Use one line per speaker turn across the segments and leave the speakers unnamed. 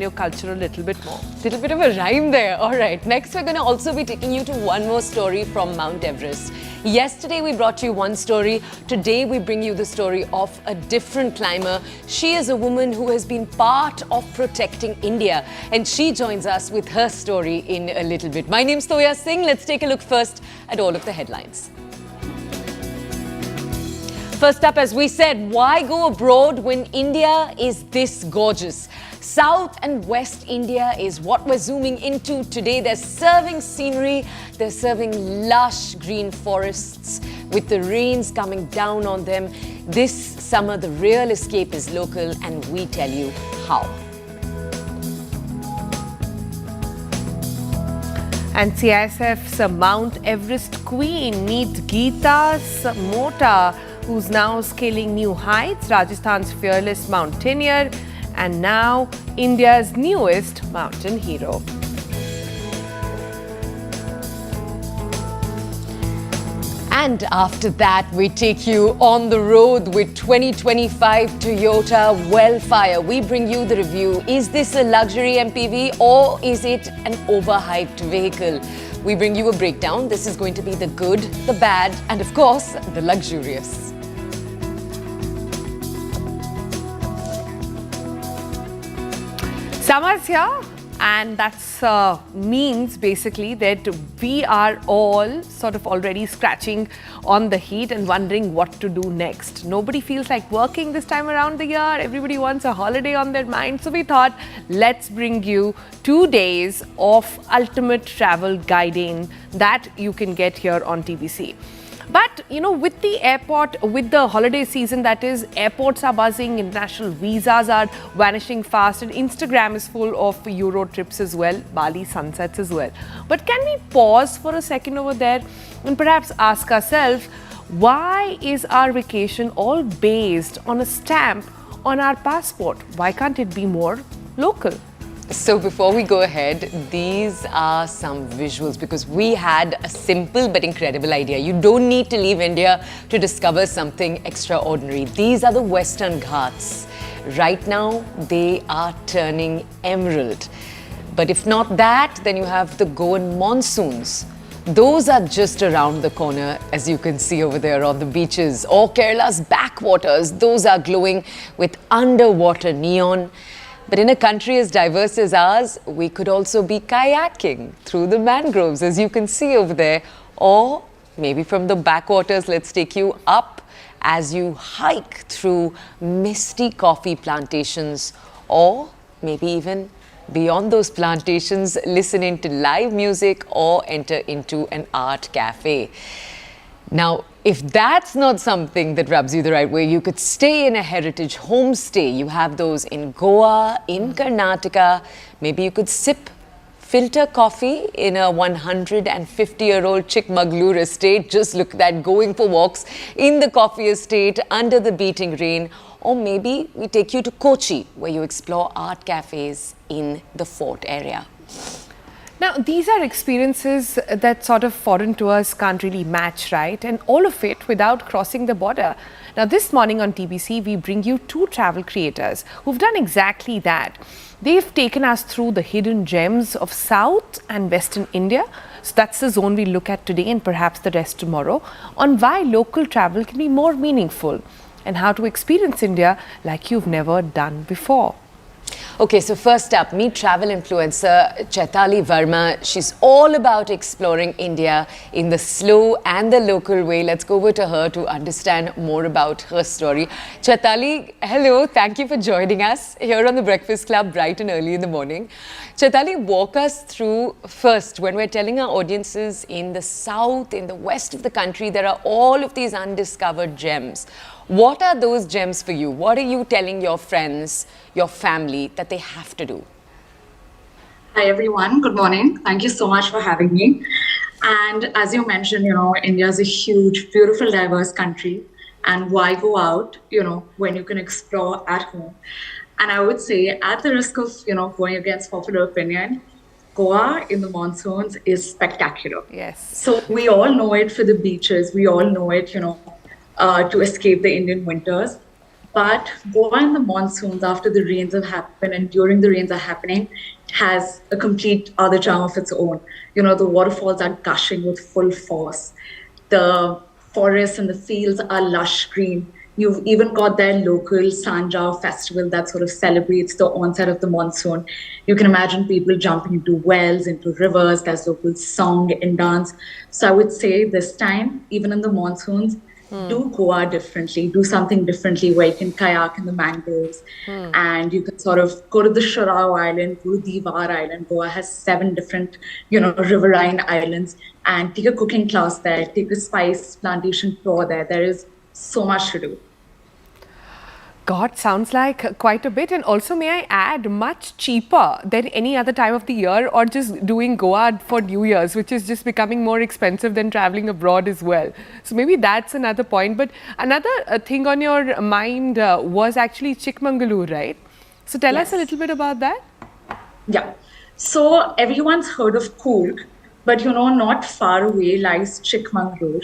your culture a little bit more.
Little bit of a rhyme there. All right. Next, we're going to also be taking you to one more story from Mount Everest. Yesterday, we brought you one story. Today, we bring you the story of a different climber. She is a woman who has been part of protecting India, and she joins us with her story in a little bit. My name's Toya Singh. Let's take a look first at all of the headlines. First up, as we said, why go abroad when India is this gorgeous? South and West India is what we're zooming into today. They're serving scenery, they're serving lush green forests with the rains coming down on them. This summer, the real escape is local, and we tell you how.
And CISF's Mount Everest queen, meet Geeta Samota, who's now scaling new heights, Rajasthan's fearless mountaineer, and now India's newest mountain hero.
And after that, we take you on the road with 2025 Toyota Wellfire. We bring you the review. Is this a luxury MPV or is it an overhyped vehicle? We bring you a breakdown. This is going to be the good, the bad, and of course, the luxurious.
Summer's here, and that means basically that we are all sort of already scratching on the heat and wondering what to do next. Nobody feels like working this time around the year. Everybody wants a holiday on their mind. So we thought, let's bring you 2 days of ultimate travel guiding that you can get here on TBC. But, you know, with the airport, with the holiday season, that is, airports are buzzing, international visas are vanishing fast, and Instagram is full of Euro trips as well, Bali sunsets as well. But can we pause for a second over there and perhaps ask ourselves, why is our vacation all based on a stamp on our passport? Why can't it be more local?
So before we go ahead, these are some visuals because we had a simple but incredible idea. You don't need to leave India to discover something extraordinary. These are the Western Ghats. Right now, they are turning emerald. But if not that, then you have the Goan monsoons. Those are just around the corner, as you can see over there on the beaches. Or Kerala's backwaters, those are glowing with underwater neon. But in a country as diverse as ours, we could also be kayaking through the mangroves, as you can see over there. Or maybe from the backwaters, let's take you up as you hike through misty coffee plantations. Or maybe even beyond those plantations, listening to live music or enter into an art cafe. Now, if that's not something that rubs you the right way, you could stay in a heritage homestay. You have those in Goa, in Karnataka. Maybe you could sip filter coffee in a 150-year-old Chikmagalur estate. Just look at that, going for walks in the coffee estate under the beating rain. Or maybe we take you to Kochi, where you explore art cafes in the fort area.
Now, these are experiences that sort of foreign tours can't really match, right? And all of it without crossing the border. Now, this morning on TBC, we bring you 2 travel creators who've done exactly that. They've taken us through the hidden gems of South and Western India. So that's the zone we look at today and perhaps the rest tomorrow, on why local travel can be more meaningful and how to experience India like you've never done before.
Okay, so first up, meet travel influencer Chaitali Verma. She's all about exploring India in the slow and the local way. Let's go over to her to understand more about her story. Chaitali, hello. Thank you for joining us here on the Breakfast Club bright and early in the morning. Chaitali, walk us through first, when we're telling our audiences in the south, in the west of the country, there are all of these undiscovered gems. What are those gems for you? What are you telling your friends, your family that they have to do?
Hi, everyone. Good morning. Thank you so much for having me. And as you mentioned, India is a huge, beautiful, diverse country. And why go out, when you can explore at home? And I would say, at the risk of, going against popular opinion, Goa in the monsoons is spectacular.
Yes.
So we all know it for the beaches. We all know it, to escape the Indian winters. But Goa in the monsoons, after the rains have happened and during the rains are happening, has a complete other charm of its own. The waterfalls are gushing with full force. The forests and the fields are lush green. You've even got their local Sanjao festival that sort of celebrates the onset of the monsoon. You can imagine people jumping into wells, into rivers. There's local song and dance. So I would say this time, even in the monsoons, do Goa differently, do something differently where you can kayak in the mangroves and you can sort of go to the Shurao Island, go to Diwar Island. Goa has 7 different, riverine islands and take a cooking class there, take a spice plantation tour there. There is so much to do.
God, sounds like quite a bit. And also, may I add, much cheaper than any other time of the year, or just doing Goa for New Year's, which is just becoming more expensive than traveling abroad as well. So maybe that's another point. But another thing on your mind was actually Chikmagalur, right? So tell us a little bit about that.
Yeah. So everyone's heard of Coorg, but not far away lies Chikmagalur.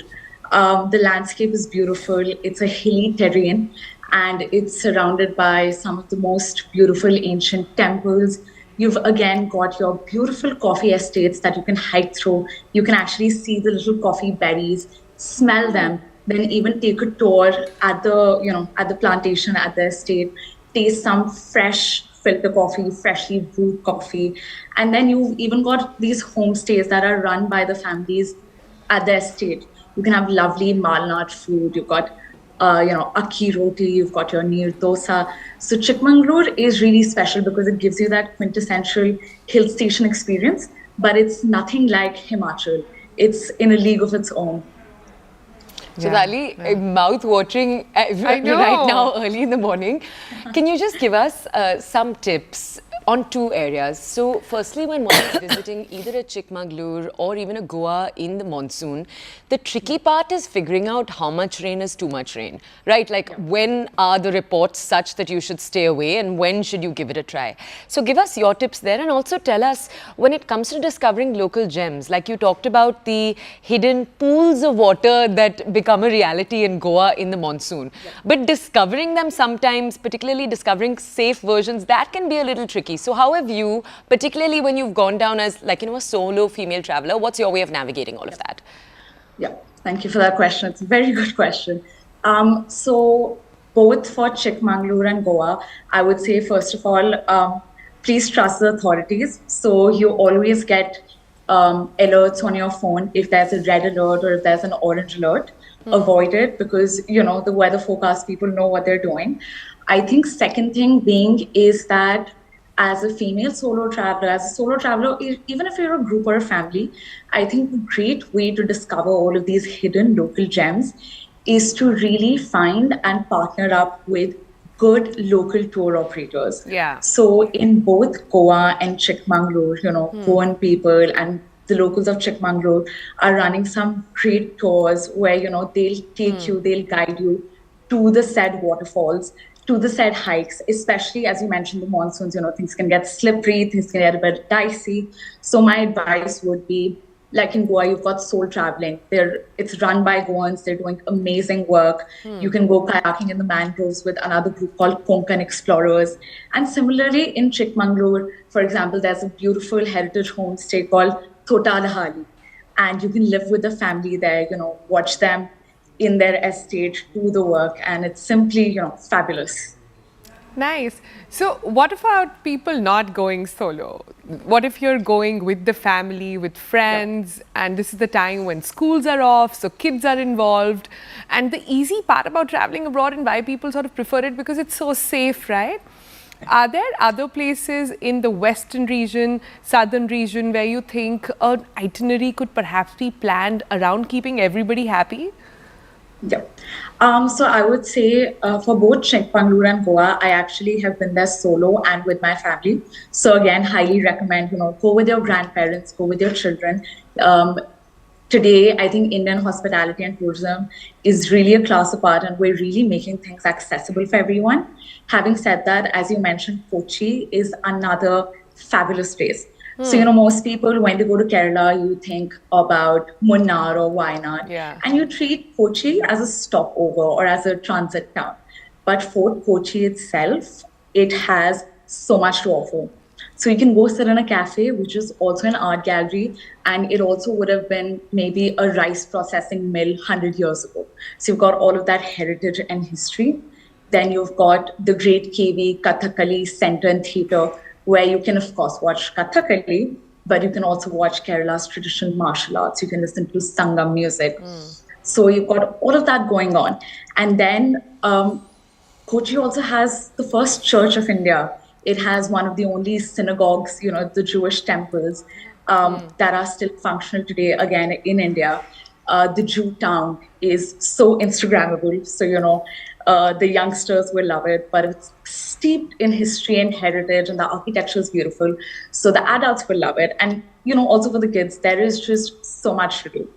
The landscape is beautiful. It's a hilly terrain and it's surrounded by some of the most beautiful ancient temples. You've again got your beautiful coffee estates that you can hike through. You can actually see the little coffee berries, smell them, then even take a tour at the plantation, at the estate, taste some fresh filter coffee, freshly brewed coffee. And then you've even got these homestays that are run by the families at the estate. You can have lovely Malnad food. You've got akki roti, you've got your neer dosa. So Chikmagalur is really special because it gives you that quintessential hill station experience, but it's nothing like Himachal. It's in a league of its own.
So, Dali, mouth-watering right now, early in the morning. Can you just give us some tips on 2 areas? So, firstly, when one is visiting either a Chikmagalur or even a Goa in the monsoon, the tricky part is figuring out how much rain is too much rain, right? Like, when are the reports such that you should stay away and when should you give it a try? So, give us your tips there and also tell us when it comes to discovering local gems, like you talked about the hidden pools of water that become a reality in Goa in the monsoon. But discovering them sometimes, particularly discovering safe versions, that can be a little tricky. So how have you, particularly when you've gone down as a solo female traveler, what's your way of navigating all of that?
Yeah, thank you for that question. It's a very good question. So both for Chikmagalur and Goa, I would say, first of all, please trust the authorities. So you always get alerts on your phone if there's a red alert or if there's an orange alert. Avoid it because, the weather forecast people know what they're doing. I think second thing being is that as a female solo traveler, even if you're a group or a family, I think a great way to discover all of these hidden local gems is to really find and partner up with good local tour operators.
Yeah.
So in both Goa and Chikmagalur, Goan people and the locals of Chikmagalur are running some great tours where, they'll take you, they'll guide you to the said waterfalls, to the said hikes, especially as you mentioned, the monsoons, things can get slippery, things can get a bit dicey. So my advice would be, like in Goa, you've got Soul Traveling. It's run by Goans. They're doing amazing work. You can go kayaking in the mangroves with another group called Konkan Explorers. And similarly, in Chikmagalur, for example, there's a beautiful heritage homestay called Thotalahali. And you can live with the family there, watch them in their estate, do the work. And it's simply, fabulous.
Nice. So what about people not going solo? What if you're going with the family, with friends, and this is the time when schools are off, so kids are involved. And the easy part about traveling abroad and why people sort of prefer it because it's so safe, right? Are there other places in the western region, southern region, where you think an itinerary could perhaps be planned around keeping everybody happy?
Yeah. So I would say for both Chikmagalur and Goa, I actually have been there solo and with my family. So again, highly recommend, go with your grandparents, go with your children. Today, I think Indian hospitality and tourism is really a class apart and we're really making things accessible for everyone. Having said that, as you mentioned, Kochi is another fabulous place. So, most people, when they go to Kerala, you think about Munnar or Wayanad.
Yeah.
And you treat Kochi as a stopover or as a transit town. but Fort Kochi itself, it has so much to offer. So you can go sit in a cafe, which is also an art gallery, and it also would have been maybe a rice processing mill 100 years ago. So you've got all of that heritage and history. Then you've got the Great KV Kathakali Center and Theatre, where you can, of course, watch Kathakali, but you can also watch Kerala's traditional martial arts. You can listen to Sangam music. So you've got all of that going on. And then Kochi also has the first church of India. It has one of the only synagogues, the Jewish temples that are still functional today, again, in India. The Jew town is so Instagrammable. So, the youngsters will love it, but it's steeped in history and heritage, and the architecture is beautiful. So the adults will love it. And, also for the kids, there is just so much to do.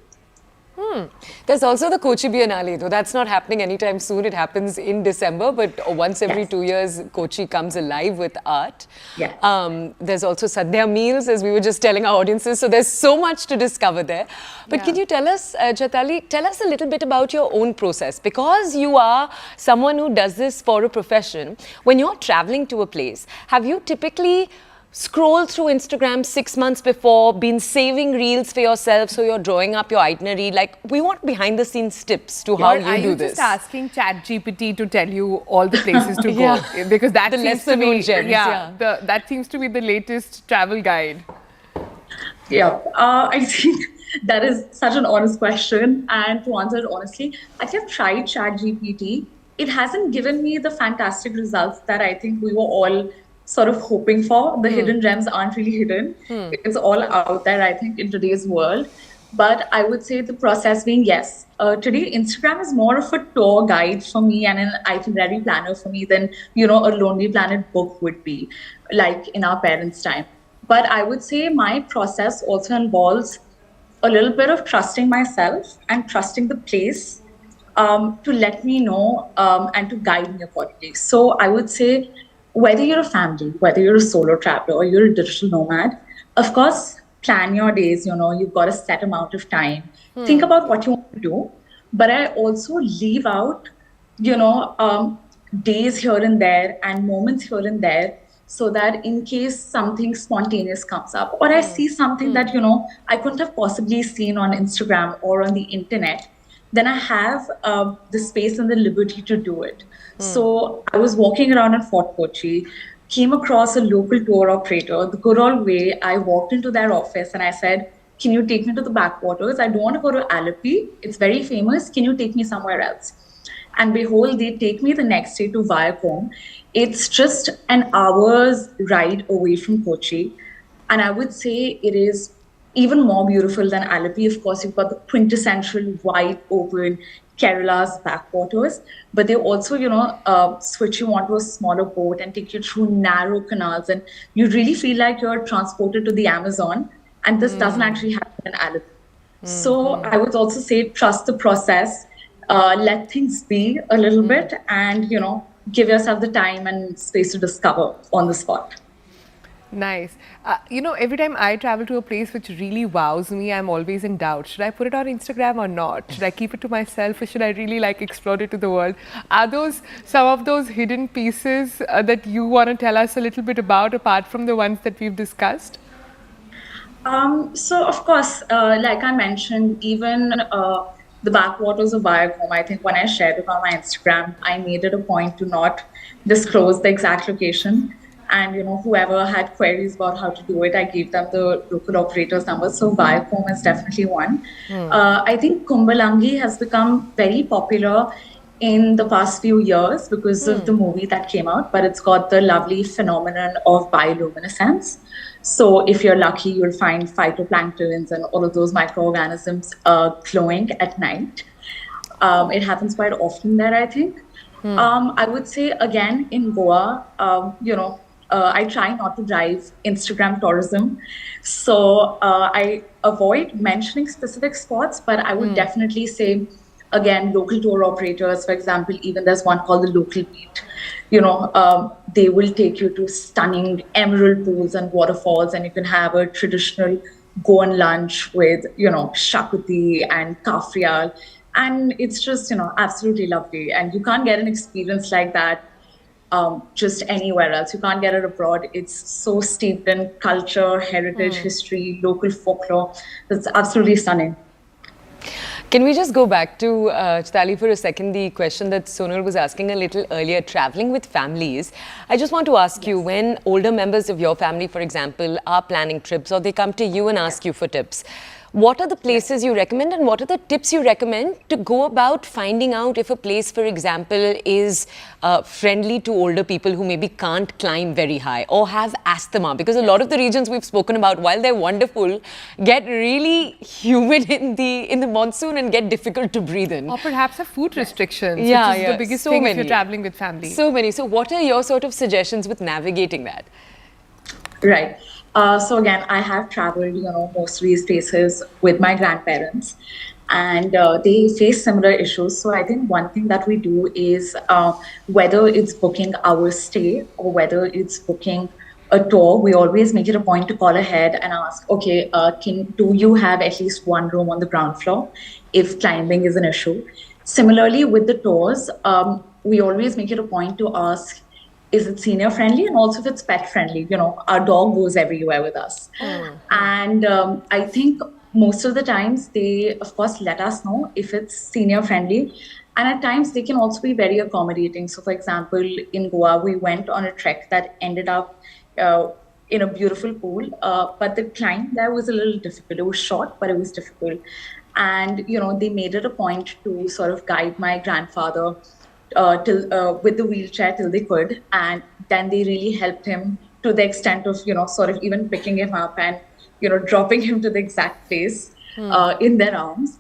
There's also the Kochi Biennale, though that's not happening anytime soon. It happens in December, but once every
Yes.
2 years, Kochi comes alive with art.
Yes.
There's also Sadhya meals, as we were just telling our audiences. So there's so much to discover there. But can you tell us, Chaitali, tell us a little bit about your own process? Because you are someone who does this for a profession, when you're traveling to a place, have you typically scroll through Instagram 6 months before, been saving reels for yourself, so you're drawing up your itinerary? Like, we want behind the scenes tips to how
Or
you
are
do
you
this.
just asking ChatGPT to tell you all the places to go?
Yeah.
Because that
The
seems to
lesser known
be,
gems,
that seems to be the latest travel guide.
Yeah, I think that is such an honest question. And to answer it honestly, I think I've tried ChatGPT. It hasn't given me the fantastic results that I think we were all sort of hoping for. The hidden gems aren't really hidden. It's all out there, I think, in today's world. But I would say the process being yes. Today, Instagram is more of a tour guide for me and an itinerary planner for me than, a Lonely Planet book would be, like in our parents' time. But I would say my process also involves a little bit of trusting myself and trusting the place to let me know and to guide me accordingly. So I would say whether you're a family, whether you're a solo traveler or you're a digital nomad, of course, plan your days. You've got a set amount of time. Think about what you want to do. But I also leave out, days here and there and moments here and there so that in case something spontaneous comes up or I see something that, I couldn't have possibly seen on Instagram or on the internet, then I have the space and the liberty to do it. So I was walking around in Fort Kochi, came across a local tour operator. The good old way, I walked into their office and I said, can you take me to the backwaters? I don't want to go to Alleppey. It's very famous. Can you take me somewhere else? And behold, they take me the next day to Viacom. It's just an hour's ride away from Kochi. And I would say it is even more beautiful than Alleppey. Of course, you've got the quintessential wide open Kerala's backwaters, but they also, switch you onto a smaller boat and take you through narrow canals. And you really feel like you're transported to the Amazon. And this doesn't actually happen in Alleppey. So I would also say trust the process, let things be a little bit, and, give yourself the time and space to discover on the spot.
Nice. Every time I travel to a place which really wows me, I'm always in doubt. Should I put it on Instagram or not? Should I keep it to myself or should I really explore it to the world? Are those some of those hidden pieces that you want to tell us a little bit about, apart from the ones that we've discussed?
So, of course, like I mentioned, even the backwaters of Viacom, I think when I shared it on my Instagram, I made it a point to not disclose the exact location. And, whoever had queries about how to do it, I gave them the local operator's number. So Viacom is definitely one. I think Kumbalangi has become very popular in the past few years because of the movie that came out, but it's got the lovely phenomenon of bioluminescence. So if you're lucky, you'll find phytoplanktons and all of those microorganisms glowing at night. It happens quite often there, I think. I would say, again, in Goa, I try not to drive Instagram tourism. So I avoid mentioning specific spots, but I would definitely say, again, local tour operators, for example, even there's one called the Local Beat. They will take you to stunning emerald pools and waterfalls, and you can have a traditional Goan lunch with, shakuti and kafrial. And it's just, absolutely lovely. And you can't get an experience like that just anywhere else. You can't get it abroad. It's so steeped in culture, heritage, history, local folklore. It's absolutely stunning.
Can we just go back to Chitali for a second? The question that Sonal was asking a little earlier, traveling with families. I just want to ask you, when older members of your family, for example, are planning trips or they come to you and ask you for tips, what are the places you recommend and what are the tips you recommend to go about finding out if a place, for example, is friendly to older people who maybe can't climb very high or have asthma? Because a lot of the regions we've spoken about, while they're wonderful, get really humid in the monsoon and get difficult to breathe in.
Or perhaps have food restrictions, which
Yeah,
is the biggest thing if you're traveling with family.
So many. So what are your sort of suggestions with navigating that?
Right. So again, I have traveled, most of these places with my grandparents, and they face similar issues. So I think one thing that we do is whether it's booking our stay or whether it's booking a tour, we always make it a point to call ahead and ask, okay, do you have at least one room on the ground floor if climbing is an issue? Similarly, with the tours, we always make it a point to ask, is it senior friendly, and also if it's pet friendly? Our dog goes everywhere with us. And I think most of the times they, of course, let us know if it's senior friendly. And at times they can also be very accommodating. So for example, in Goa, we went on a trek that ended up in a beautiful pool, but the climb there was a little difficult. It was short, but it was difficult. And, they made it a point to sort of guide my grandfather with the wheelchair till they could, and then they really helped him to the extent of sort of even picking him up and dropping him to the exact place in their arms.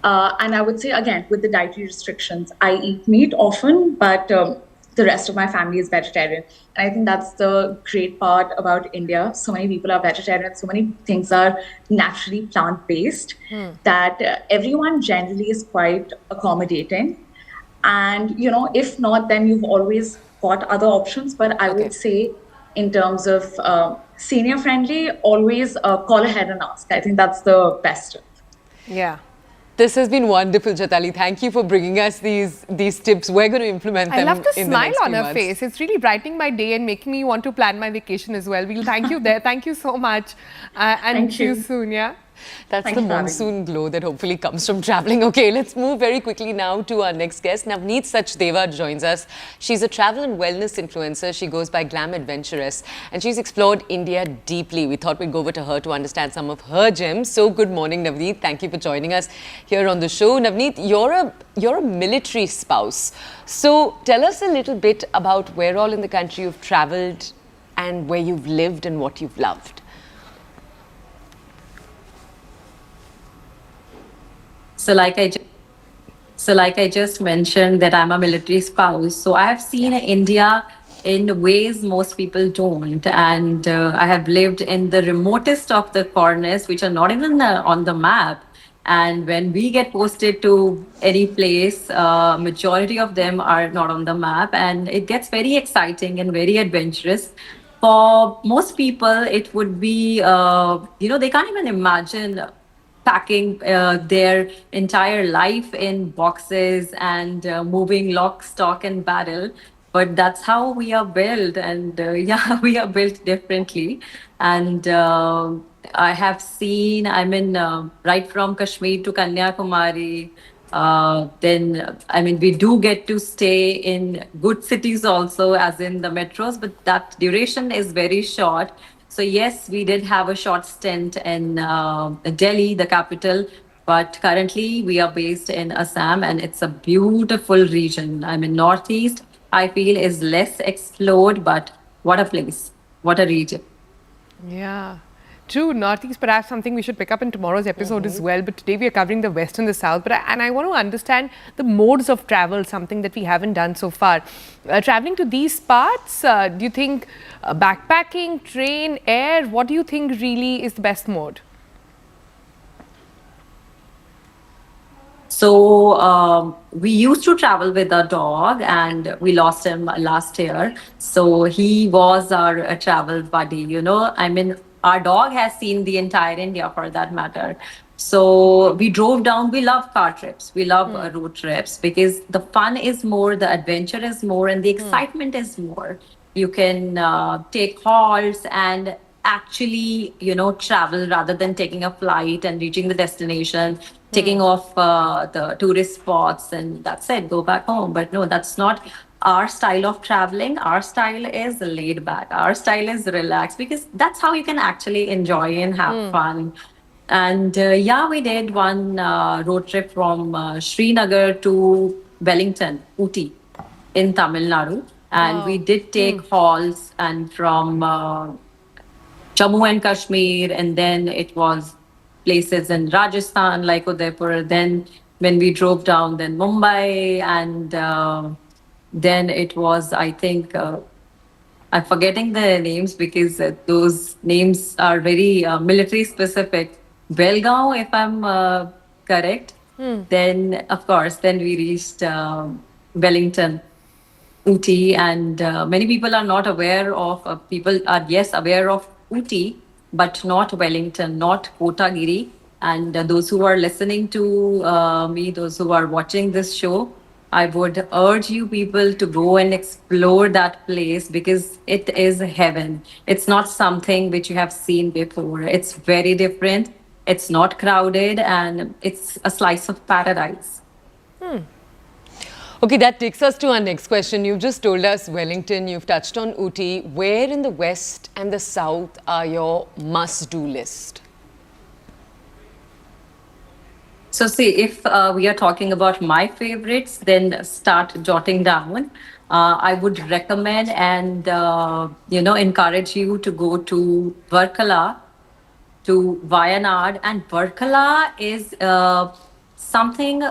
And I would say again, with the dietary restrictions, I eat meat often, but the rest of my family is vegetarian, and I think that's the great part about India. So many people are vegetarian, so many things are naturally plant-based, that everyone generally is quite accommodating. And, if not, then you've always got other options. But I would say in terms of senior friendly, always call ahead and ask. I think that's the best.
Yeah.
This has been wonderful, Chatali. Thank you for bringing us these tips. We're going to implement them.
I love the
in
smile
the
on her face. It's really brightening my day and making me want to plan my vacation as well. We'll thank you there. Thank you so much. And see you soon, yeah?
That's the monsoon glow that hopefully comes from traveling. Okay, let's move very quickly now to our next guest. Navneet Sachdeva joins us. She's a travel and wellness influencer. She goes by Glam Adventuress, and she's explored India deeply. We thought we'd go over to her to understand some of her gems. So good morning, Navneet. Thank you for joining us here on the show. Navneet, you're a military spouse. So tell us a little bit about where all in the country you've traveled and where you've lived and what you've loved.
So like I just mentioned that I'm a military spouse. So I have seen India in ways most people don't. And I have lived in the remotest of the corners, which are not even on the map. And when we get posted to any place, majority of them are not on the map. And it gets very exciting and very adventurous. For most people, it would be, they can't even imagine packing their entire life in boxes and moving lock, stock, and barrel. But that's how we are built, and we are built differently. And I have seen, right from Kashmir to Kanyakumari. We do get to stay in good cities also, as in the metros, but that duration is very short. So yes, we did have a short stint in Delhi, the capital, but currently we are based in Assam, and it's a beautiful region. Northeast, I feel, is less explored, but what a place, what a region.
Yeah. True, Northeast perhaps something we should pick up in tomorrow's episode as well. But today we are covering the West and the South. And I want to understand the modes of travel, something that we haven't done so far. Traveling to these parts, do you think backpacking, train, air, what do you think really is the best mode?
So we used to travel with a dog, and we lost him last year. So he was our travel buddy. Our dog has seen the entire India for that matter. So we drove down. We love car trips. We love road trips because the fun is more, the adventure is more, and the excitement is more. You can take halts and actually, travel rather than taking a flight and reaching the destination, taking off the tourist spots, and that's it, go back home. But no, that's not our style of traveling. Our style is laid back. Our style is relaxed because that's how you can actually enjoy and have fun. And yeah, we did one road trip from Srinagar to Wellington, Uti, in Tamil Nadu. And we
Wow.
did take halls and from Jammu and Kashmir, and then it was places in Rajasthan like Udaipur. Then when we drove down, then Mumbai, and then it was, I think, I'm forgetting the names because those names are very military specific. Belgaum, if I'm correct. Then, of course, then we reached Wellington. Uti, and many people are not aware of, people are, yes, aware of Uti, but not Wellington, not Kotagiri. And those who are listening to me, those who are watching this show, I would urge you people to go and explore that place because it is heaven. It's not something which you have seen before. It's very different. It's not crowded, and it's a slice of paradise.
Okay, that takes us to our next question. You've just told us Wellington, you've touched on Uti. Where in the West and the South are your must-do list?
So, see, if we are talking about my favorites, then start jotting down. I would recommend and encourage you to go to Varkala, to Wayanad, and Varkala is something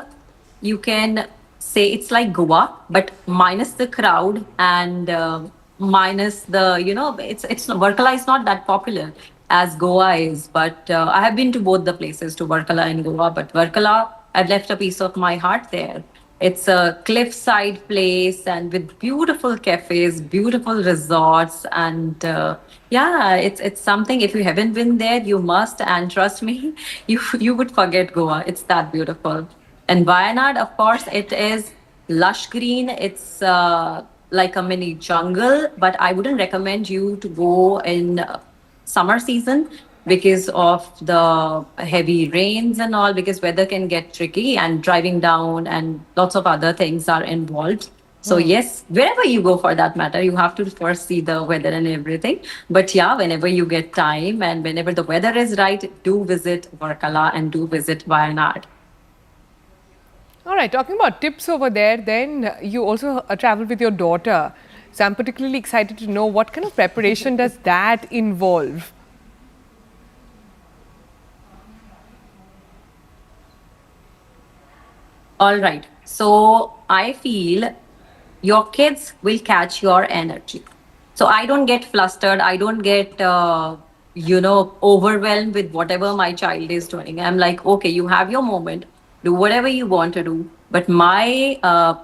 you can say it's like Goa, but minus the crowd and minus the, it's Varkala is not that popular as Goa is, but I have been to both the places, to Varkala and Goa, but Varkala, I've left a piece of my heart there. It's a cliffside place and with beautiful cafes, beautiful resorts, and yeah, it's something. If you haven't been there, you must. And trust me, you would forget Goa. It's that beautiful. And Wayanad, of course, it is lush green. It's like a mini jungle, but I wouldn't recommend you to go in summer season because of the heavy rains and all, because weather can get tricky and driving down and lots of other things are involved. So yes, wherever you go for that matter, you have to first see the weather and everything. But yeah, whenever you get time and whenever the weather is right, do visit Varkala and do visit Wayanad.
All right, talking about tips over there, then you also travel with your daughter. So I'm particularly excited to know what kind of preparation does that involve?
All right. So I feel your kids will catch your energy. So I don't get flustered. I don't get, overwhelmed with whatever my child is doing. I'm like, okay, you have your moment. Do whatever you want to do. But my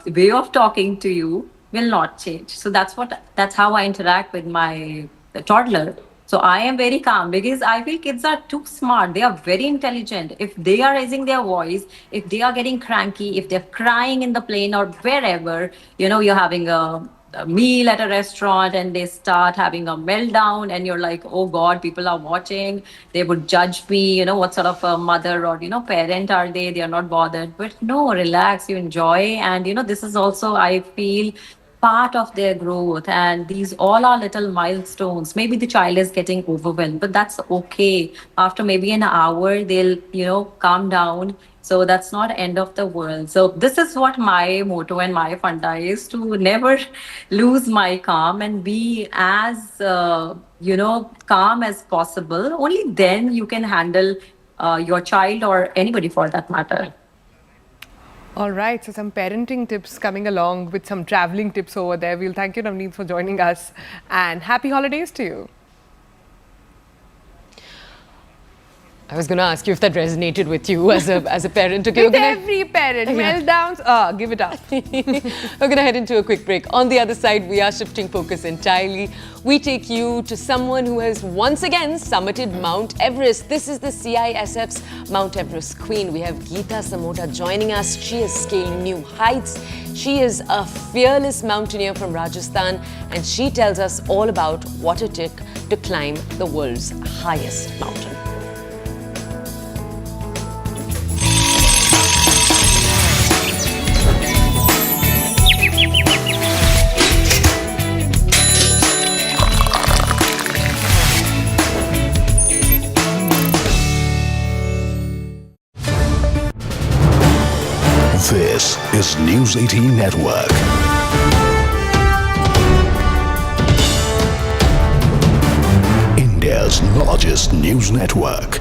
way of talking to you will not change. So that's how I interact with my toddler. So I am very calm because I feel kids are too smart. They are very intelligent. If they are raising their voice, if they are getting cranky, if they're crying in the plane or wherever, you're having a meal at a restaurant and they start having a meltdown and you're like, oh God, people are watching. They would judge me, what sort of a mother or, parent are they? They are not bothered. But no, relax, you enjoy. And, this is also, I feel, part of their growth, and these all are little milestones. Maybe the child is getting overwhelmed, but that's okay. After maybe an hour they'll calm down, so that's not end of the world. So this is what my motto and my funda is, to never lose my calm and be as calm as possible. Only then you can handle your child or anybody for that matter.
All right, so some parenting tips coming along with some traveling tips over there. We'll thank you, Navneet, for joining us, and happy holidays to you.
I was going to ask you if that resonated with you as a parent. Okay,
With every parent, meltdowns, give it up.
we're going to head into a quick break. On the other side, we are shifting focus entirely. We take you to someone who has once again summited Mount Everest. This is the CISF's Mount Everest Queen. We have Geeta Samota joining us. She has scaled new heights. She is a fearless mountaineer from Rajasthan, and she tells us all about what it took to climb the world's highest mountain.
This is News 18 Network. India's largest news network.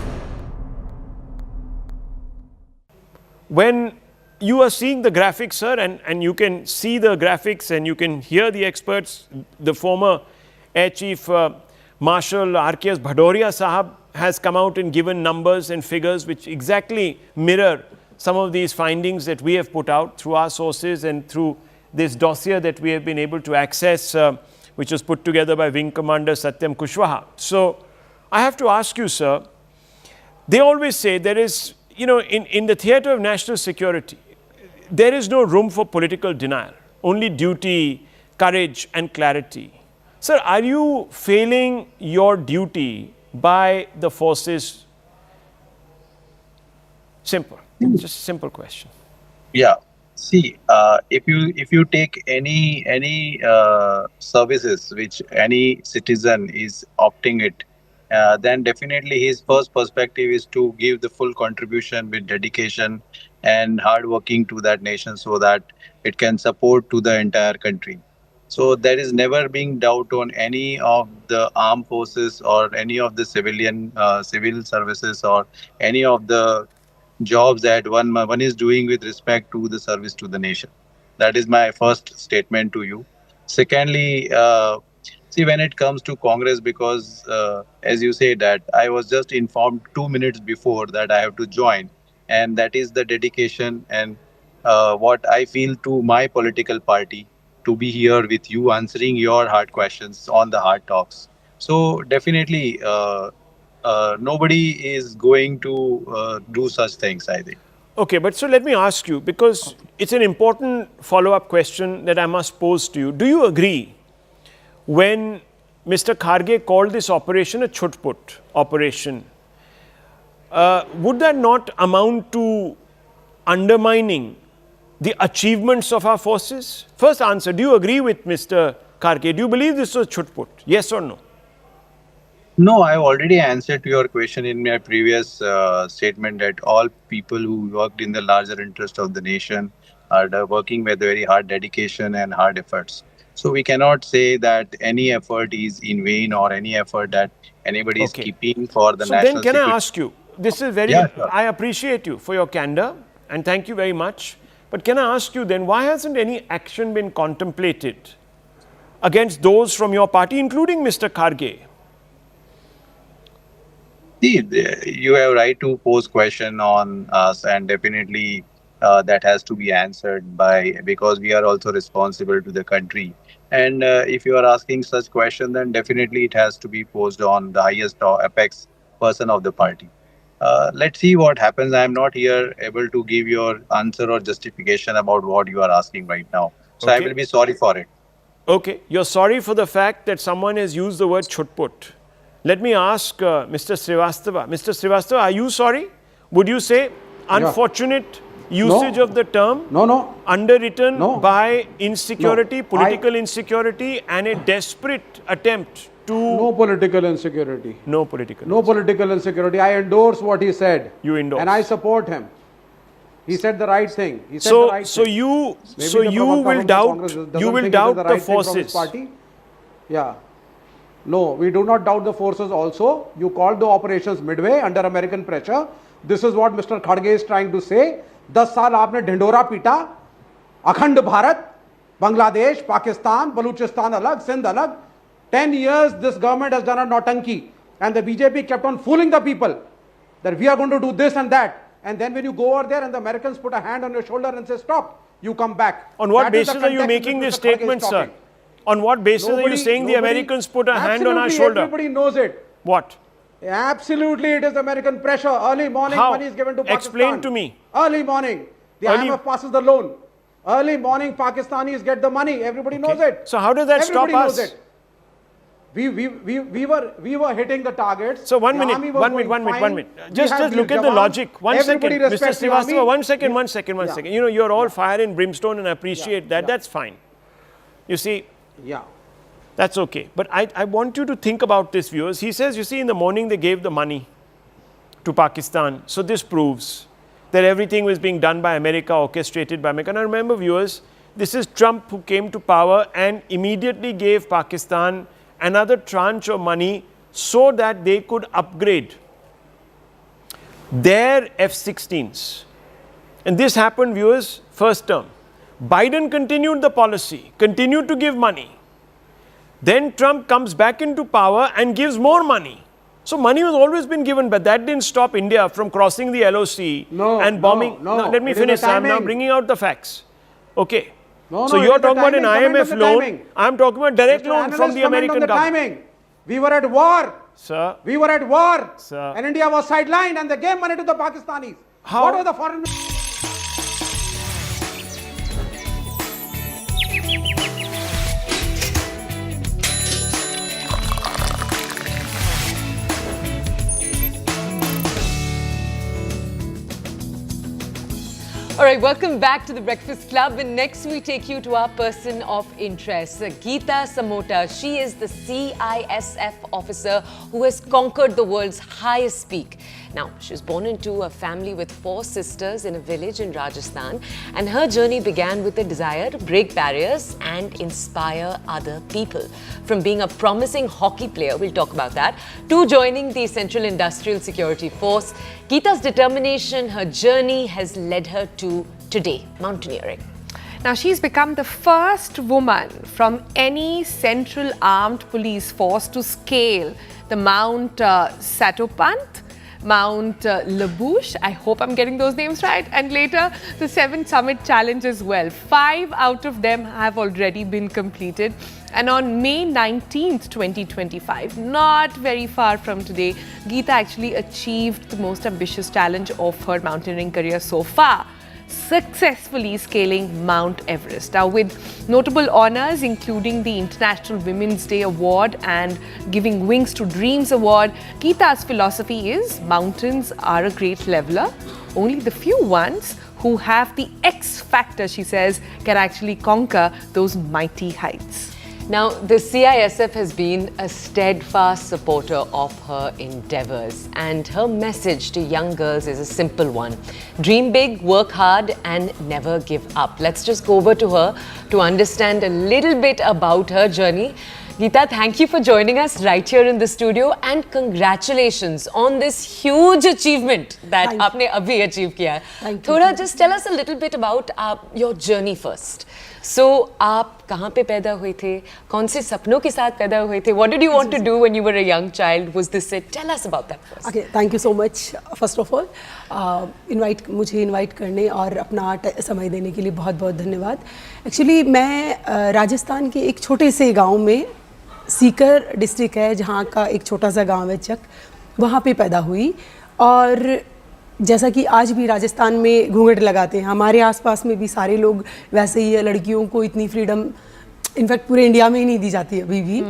When you are seeing the graphics, sir, and you can see the graphics and you can hear the experts, the former Air Chief Marshal R.K.S. Bhadoria Sahab has come out and given numbers and figures which exactly mirror some of these findings that we have put out through our sources and through this dossier that we have been able to access, which was put together by Wing Commander Satyam Kushwaha. So I have to ask you, sir, they always say there is, in the theatre of national security, there is no room for political denial, only duty, courage and clarity. Sir, are you failing your duty by the forces? Simple. Just a simple question.
Yeah. See, if you take any services which any citizen is opting it, then definitely his first perspective is to give the full contribution with dedication and hard working to that nation so that it can support to the entire country. So there is never being doubt on any of the armed forces or any of the civil services or any of the jobs that one is doing with respect to the service to the nation. That is my first statement to you. Secondly, see, when it comes to Congress, because as you say that I was just informed 2 minutes before that I have to join, and that is the dedication and what I feel to my political party to be here with you answering your hard questions on the hard talks. So definitely nobody is going to do such things, I think.
Okay, but so let me ask you, because it's an important follow-up question that I must pose to you. Do you agree when Mr. Kharge called this operation a chutput operation, would that not amount to undermining the achievements of our forces? First answer, do you agree with Mr. Kharge? Do you believe this was chutput? Yes or no?
No, I've already answered to your question in my previous statement that all people who worked in the larger interest of the nation are working with very hard dedication and hard efforts. So we cannot say that any effort is in vain or any effort that anybody is keeping for the national security.
So then can I ask you, this is very,
Yeah, sure.
I appreciate you for your candor and thank you very much. But can I ask you then, why hasn't any action been contemplated against those from your party, including Mr. Kharge?
See, you have right to pose question on us, and definitely that has to be answered because we are also responsible to the country. And if you are asking such question, then definitely it has to be posed on the highest or apex person of the party. Let's see what happens. I am not here able to give your answer or justification about what you are asking right now. So I will be sorry for it.
Okay, you're sorry for the fact that someone has used the word chutput. Let me ask Mr. Srivastava. Mr. Srivastava, are you sorry? Would you say unfortunate usage of the term?
No.
Underwritten by insecurity, political insecurity and a desperate attempt to...
No political insecurity.
No political
No political insecurity. I endorse what he said.
You endorse.
And I support him. He said the right thing. He said
So,
the right thing.
you will doubt the forces.
Yeah. No, we do not doubt the forces also. You called the operations midway under American pressure. This is what Mr. Kharge is trying to say. 10 साल आपने ढिंडोरा पीटा, अखंड भारत, बांग्लादेश, पाकिस्तान, बलूचिस्तान अलग, सिंध अलग. 10 years this government has done a nautanki and the BJP kept on fooling the people. that we are going to do this and that. And then when you go over there and the Americans put a hand on your shoulder and say, stop, you come back.
On what
That is
basis
the
are you
context
making
in which
this
Mr. Kharge is
statement, sir?
talking.
On what basis are you saying the Americans put a hand on our shoulder?
Everybody knows it.
What?
Absolutely, it is American pressure. Early morning,
How?
money is given to Pakistan.
Explain to me.
Early morning. The IMF passes the loan. Early morning, Pakistanis get the money. Everybody knows it.
So how does that
Everybody
stop
knows
us?
it. We were hitting the targets.
So one
The
minute,
army was
one
going
minute,
fine.
one minute.
We
Just
had
look
these
at the
jawans.
logic. One second,
Everybody
Mr.
respects the
Srivastava,
army.
one second.
Yeah.
You know, you're all fire and brimstone and I appreciate that. That's fine. You see,
Yeah.
that's okay. But I want you to think about this, viewers. He says, you see, in the morning they gave the money to Pakistan. So this proves that everything was being done by America, orchestrated by America. Now remember, viewers, this is Trump who came to power and immediately gave Pakistan another tranche of money so that they could upgrade their F-16s. And this happened, viewers, first term. Biden continued the policy, continued to give money. Then Trump comes back into power and gives more money. So money has always been given, but that didn't stop India from crossing the LOC and bombing.
No.
Let me
It is
finish.
the
I'm now
timing.
bringing out the facts. Okay.
No,
So
it
you're
is the
talking about an
timing. Comment on
IMF
the
loan.
timing.
I'm talking about direct
Mr.
loan from
Analyst,
the
comment
American
on the
government.
timing. We were at war.
Sir,
We were at war.
Sir.
And India was sidelined and they gave money to the Pakistanis.
How?
What was the foreign...
All right, welcome back to the Breakfast Club. And next we take you to our person of interest, Geeta Samota. She is the CISF officer who has conquered the world's highest peak. Now, she was born into a family with 4 sisters in a village in Rajasthan. And her journey began with a desire to break barriers and inspire other people. From being a promising hockey player, we'll talk about that, to joining the Central Industrial Security Force, Geeta's determination, her journey has led her to today, mountaineering.
Now, she's become the first woman from any central armed police force to scale the Mount Satopant, Mount Labouche, I hope I'm getting those names right, and later the 7 Summit Challenge as well. 5 out of them have already been completed. And on May 19th, 2025, not very far from today, Geeta actually achieved the most ambitious challenge of her mountaineering career so far, successfully scaling Mount Everest. Now, with notable honors including the International Women's Day Award and Giving Wings to Dreams Award, Geeta's philosophy is mountains are a great leveler. Only the few ones who have the X factor, she says, can actually conquer those mighty heights.
Now, the CISF has been a steadfast supporter of her endeavors, and her message to young girls is a simple one. Dream big, work hard, and never give up. Let's just go over to her to understand a little bit about her journey. Geeta, thank you for joining us right here in the studio, and congratulations on this huge achievement that aapne abhi achieve kiya hai. Thoda, just tell us a little bit about your journey first. So, आप कहाँ पे पैदा हुए थे? कौन से सपनों के साथ पैदा हुए थे? What did you want to do when you were a young child? Was this it? Tell us about that first.
Okay, thank you so much. First of all, मुझे इनवाइट करने और अपना समय देने के लिए बहुत बहुत धन्यवाद. Actually, मैं राजस्थान के एक छोटे से गांव में, सीकर डिस्ट्रिक्ट है जहाँ का एक छोटा सा गांव है चक, वहाँ पे पैदा हुई. और जैसा कि आज भी राजस्थान में घूंघट लगाते हैं, हमारे आसपास में भी सारे लोग वैसे ही है. लड़कियों को इतनी फ्रीडम इनफैक्ट पूरे इंडिया में ही नहीं दी जाती अभी भी.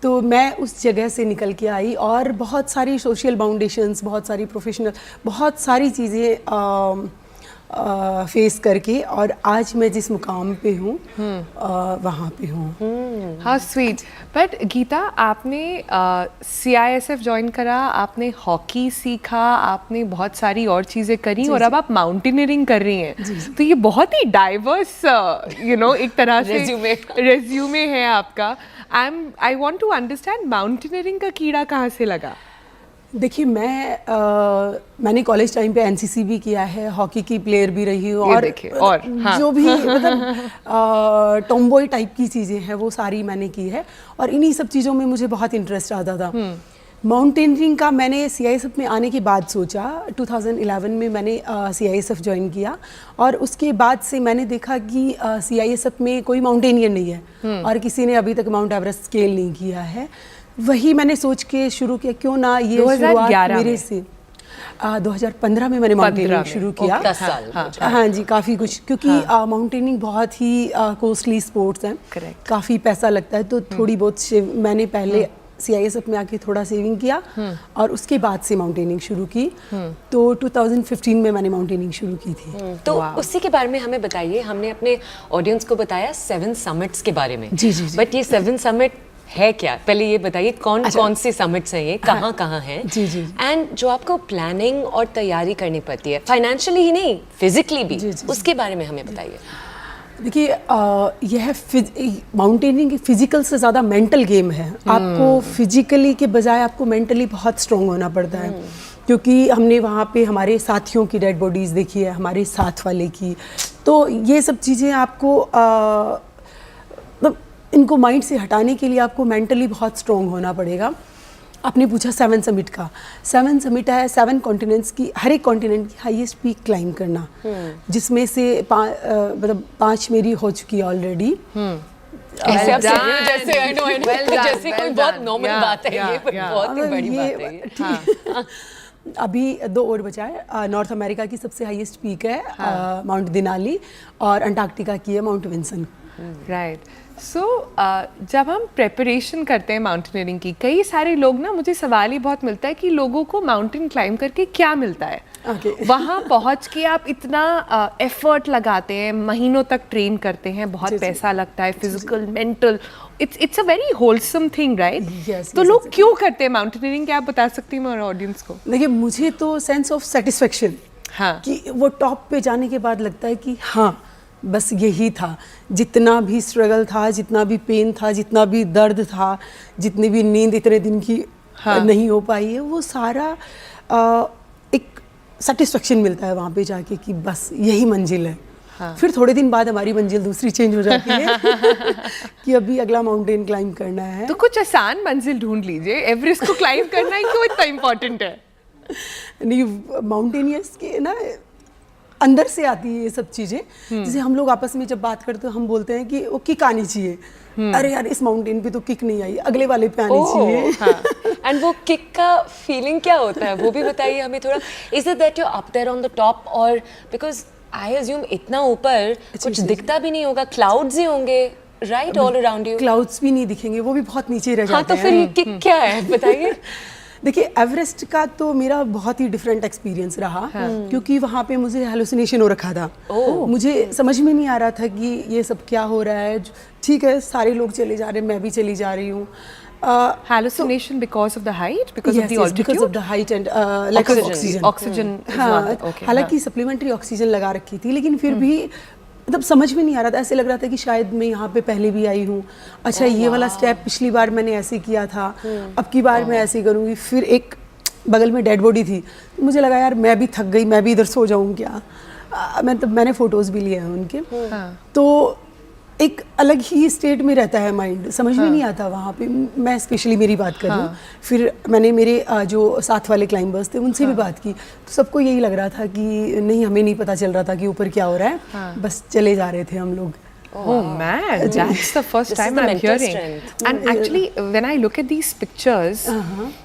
तो मैं उस जगह से निकल के आई और बहुत सारी सोशल बाउंडेशंस, बहुत सारी प्रोफेशनल, बहुत सारी चीज़ें फेस करके और आज मैं जिस मुकाम पे हूँ वहाँ पे हूँ.
हाँ, स्वीट. बट गीता, आपने CISF ज्वाइन करा, आपने हॉकी सीखा, आपने बहुत सारी और चीज़ें करी और अब आप माउंटेनियरिंग कर रही हैं. तो ये बहुत ही डाइवर्स एक तरह से रेज्यूमे है आपका. I want to understand mountaineering का कीड़ा कहाँ से लगा?
देखिए, मैंने कॉलेज टाइम पे NCC भी किया है, हॉकी की प्लेयर भी रही हूँ और
हाँ.
जो भी मतलब टॉम्बॉय टाइप की चीज़ें हैं वो सारी मैंने की है और इन्हीं सब चीज़ों में मुझे बहुत इंटरेस्ट आता था. माउंटेनियरिंग का मैंने CISF में आने के बाद सोचा। 2011 में मैंने CISF ज्वाइन किया और उसके बाद से मैंने देखा कि CISF में कोई माउंटेनियर नहीं है और किसी ने अभी तक माउंट एवरेस्ट स्केल नहीं किया है। वही मैंने सोच के शुरू किया, क्यों ना ये शुरुआत मेरे से 2015 में मैंने माउंटेनिंग शुरू किया।
10 साल।
हाँ जी, काफ़ी कुछ, क्योंकि माउंटेनिंग बहुत ही कॉस्टली स्पोर्ट्स है, काफ़ी पैसा लगता है। तो थोड़ी बहुत मैंने पहले CISF में आके थोड़ा सेविंग किया और उसके बाद से माउंटेनिंग शुरू की। तो 2015 में मैंने माउंटेनिंग शुरू की थी।
तो उसी के बारे में हमें बताइए। हमने अपने ऑडियंस को बताया 7 समिट्स के बारे में।
जी जी जी।
बट ये 7 समिट है क्या? पहले ये बताइए कौन कौन से समिट्स हैं ये, कहाँ कहाँ हैं?
जी जी।
एंड जो आपको प्लानिंग और तैयारी करनी पड़ती है, फाइनेंशियली ही नहीं, फिजिकली भी, उसके बारे में हमें बताइए।
देखिए, यह माउंटेनिंग फिजिकल से ज़्यादा मेंटल गेम है। आपको फिजिकली के बजाय आपको मेंटली बहुत स्ट्रॉन्ग होना पड़ता है, क्योंकि हमने वहाँ पे हमारे साथियों की डेड बॉडीज़ देखी है, हमारे साथ वाले की। तो ये सब चीज़ें आपको मतलब इनको माइंड से हटाने के लिए आपको मेंटली बहुत स्ट्रॉन्ग होना पड़ेगा। आपने पूछा 7 समिट का। 7 समिट है 7 कॉन्टिनेंट्स की, हर एक कॉन्टिनेंट की हाईएस्ट पीक क्लाइंब करना, जिसमें से मतलब 5 मेरी हो चुकी है ऑलरेडी।
ऐसे आप जैसे I know, जैसे कोई बहुत नॉर्मल बात है ये, पर बहुत ही बड़ी बात है ये।
अभी 2 और बचा है। नॉर्थ अमेरिका की सबसे हाईएस्ट पीक है माउंट दिनाली और अंटार्कटिका की है माउंट विंसन।
राइट। सो जब हम प्रेपरेशन करते हैं माउंटेनियरिंग की, कई सारे लोग ना, मुझे सवाल ही बहुत मिलता है कि लोगों को माउंटेन क्लाइंब करके क्या मिलता है? वहाँ पहुँच के आप इतना एफर्ट लगाते हैं, महीनों तक ट्रेन करते हैं, बहुत पैसा लगता है, physical, mental, it's a very wholesome thing, right? तो लोग क्यों करते हैं माउंटेनियरिंग? क्या आप बता सकती हैं हमारे ऑडियंस को?
देखिए, मुझे तो सेंस ऑफ सेटिस्फेक्शन, कि वो टॉप पे जाने के बाद लगता है कि हाँ, बस यही था। जितना भी स्ट्रगल था, जितना भी पेन था, जितना भी दर्द था, जितनी भी नींद इतने दिन की नहीं हो पाई है, वो सारा एक सेटिस्फेक्शन मिलता है वहाँ पे जाके कि बस यही मंजिल है। फिर थोड़े दिन बाद हमारी मंजिल दूसरी चेंज हो जाती है कि अभी अगला माउंटेन क्लाइंब करना है।
तो कुछ आसान मंजिल ढूंढ लीजिए। एवरेस्ट को क्लाइंब करना ही क्यों इतना इम्पोर्टेंट है?
नहीं, माउंटेनियर्स के ना अंदर से आती है ये सब चीज़ें। जैसे हम लोग आपस में जब बात करते हैं, हम बोलते हैं कि वो किक आनी चाहिए। अरे यार, इस माउंटेन पे तो किक नहीं आई, अगले वाले पे आनी चाहिए।
एंड वो किक का फीलिंग क्या होता है, वो भी बताइए हमें थोड़ा। Is it that you up there on the top, और बिकॉज आई अज्यूम इतना ऊपर कुछ दिखता भी नहीं होगा, क्लाउड्स ही होंगे, right, all around you?
Clouds भी नहीं दिखेंगे, वो भी बहुत नीचे रह जाते हैं।
तो फिर किक क्या है, बताइए।
देखिए, एवरेस्ट का तो मेरा बहुत ही डिफरेंट एक्सपीरियंस रहा, क्योंकि वहाँ पे मुझे हेलुसिनेशन हो रखा था। मुझे समझ में नहीं आ रहा था कि ये सब क्या हो रहा है। ठीक है, सारे लोग चले जा रहे हैं, मैं भी चली जा रही हूँ।
Hallucination because of the height, because of the altitude?
Because of the height and lack of oxygen.
Oxygen.
हाँ, हालांकि सप्लीमेंट्री ऑक्सीजन लगा रखी थी, लेकिन फिर भी मतलब समझ में नहीं आ रहा था। ऐसे लग रहा था कि शायद मैं यहाँ पे पहले भी आई हूँ। अच्छा, ये वाला स्टेप पिछली बार मैंने ऐसे किया था, अब की बार मैं ऐसे करूँगी। फिर एक बगल में डेड बॉडी थी, मुझे लगा यार मैं भी थक गई, मैं भी इधर सो जाऊँ क्या। मैंने फ़ोटोज़ भी लिए हैं उनके। तो एक अलग ही स्टेट में रहता है माइंड, समझ में नहीं आता वहाँ पे। मैं स्पेशली मेरी बात कर रही हूँ। फिर मैंने मेरे जो साथ वाले क्लाइंबर्स थे उनसे भी बात की, तो सबको यही लग रहा था कि नहीं, हमें नहीं पता चल रहा था कि ऊपर क्या हो रहा है, बस चले जा रहे थे हम लोग।
Oh man, that's the first time I'm hearing. And actually, when I look at these pictures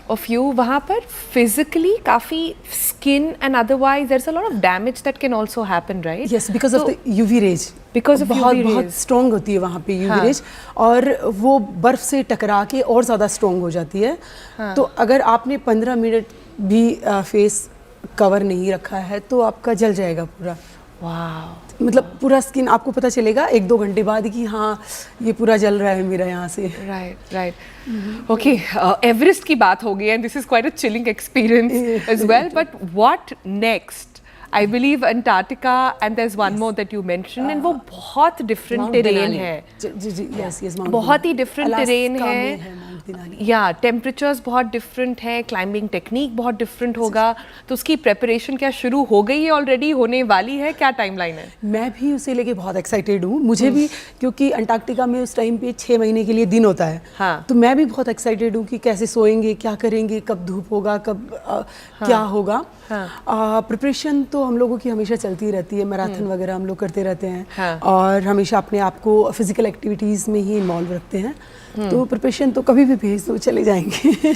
of you, वहाँ पर physically काफी skin and otherwise there's a lot of damage that can also happen, right?
Yes, because of the UV rays. Because of UV rays. बहुत strong होती है वहाँ पे UV rays, और वो बर्फ से टकरा के और ज़्यादा strong हो जाती है। तो अगर आपने 15 मिनट भी फेस कवर नहीं रखा है तो आपका जल जाएगा पूरा।
वाह,
मतलब पूरा स्किन आपको पता चलेगा 1-2 घंटे बाद कि हाँ, ये पूरा जल रहा है मेरा यहाँ से।
राइट। ओके, एवरेस्ट की बात हो गई, and this is quite a chilling experience as well, but what next? I believe Antarctica and there is one more that you mention, and वो बहुत डिफरेंट टेरेन है।
जी, यस,
बहुत ही डिफरेंट टेरेन है।
दिनानी।
या टेम्परेचर्स बहुत डिफरेंट हैं, climbing technique बहुत different होगा, तो उसकी प्रेपरेशन क्या शुरू हो गई है ऑलरेडी, होने वाली है, क्या टाइमलाइन है?
मैं भी उसे लेके बहुत एक्साइटेड हूँ, मुझे भी, क्योंकि अंटार्कटिका में उस टाइम पे 6 महीने के लिए दिन होता है।
हाँ।
तो मैं भी बहुत एक्साइटेड हूँ कि कैसे सोएंगे, क्या करेंगे, कब धूप होगा, कब क्या होगा। प्रिपरेशन तो हम लोगों की हमेशा चलती रहती है, मैराथन वगैरह हम लोग करते रहते हैं और हमेशा अपने आप को फिजिकल एक्टिविटीज़ में ही इन्वॉल्व रखते हैं। तो प्रिपरेशन तो कभी भी भेज दो चले जाएंगे।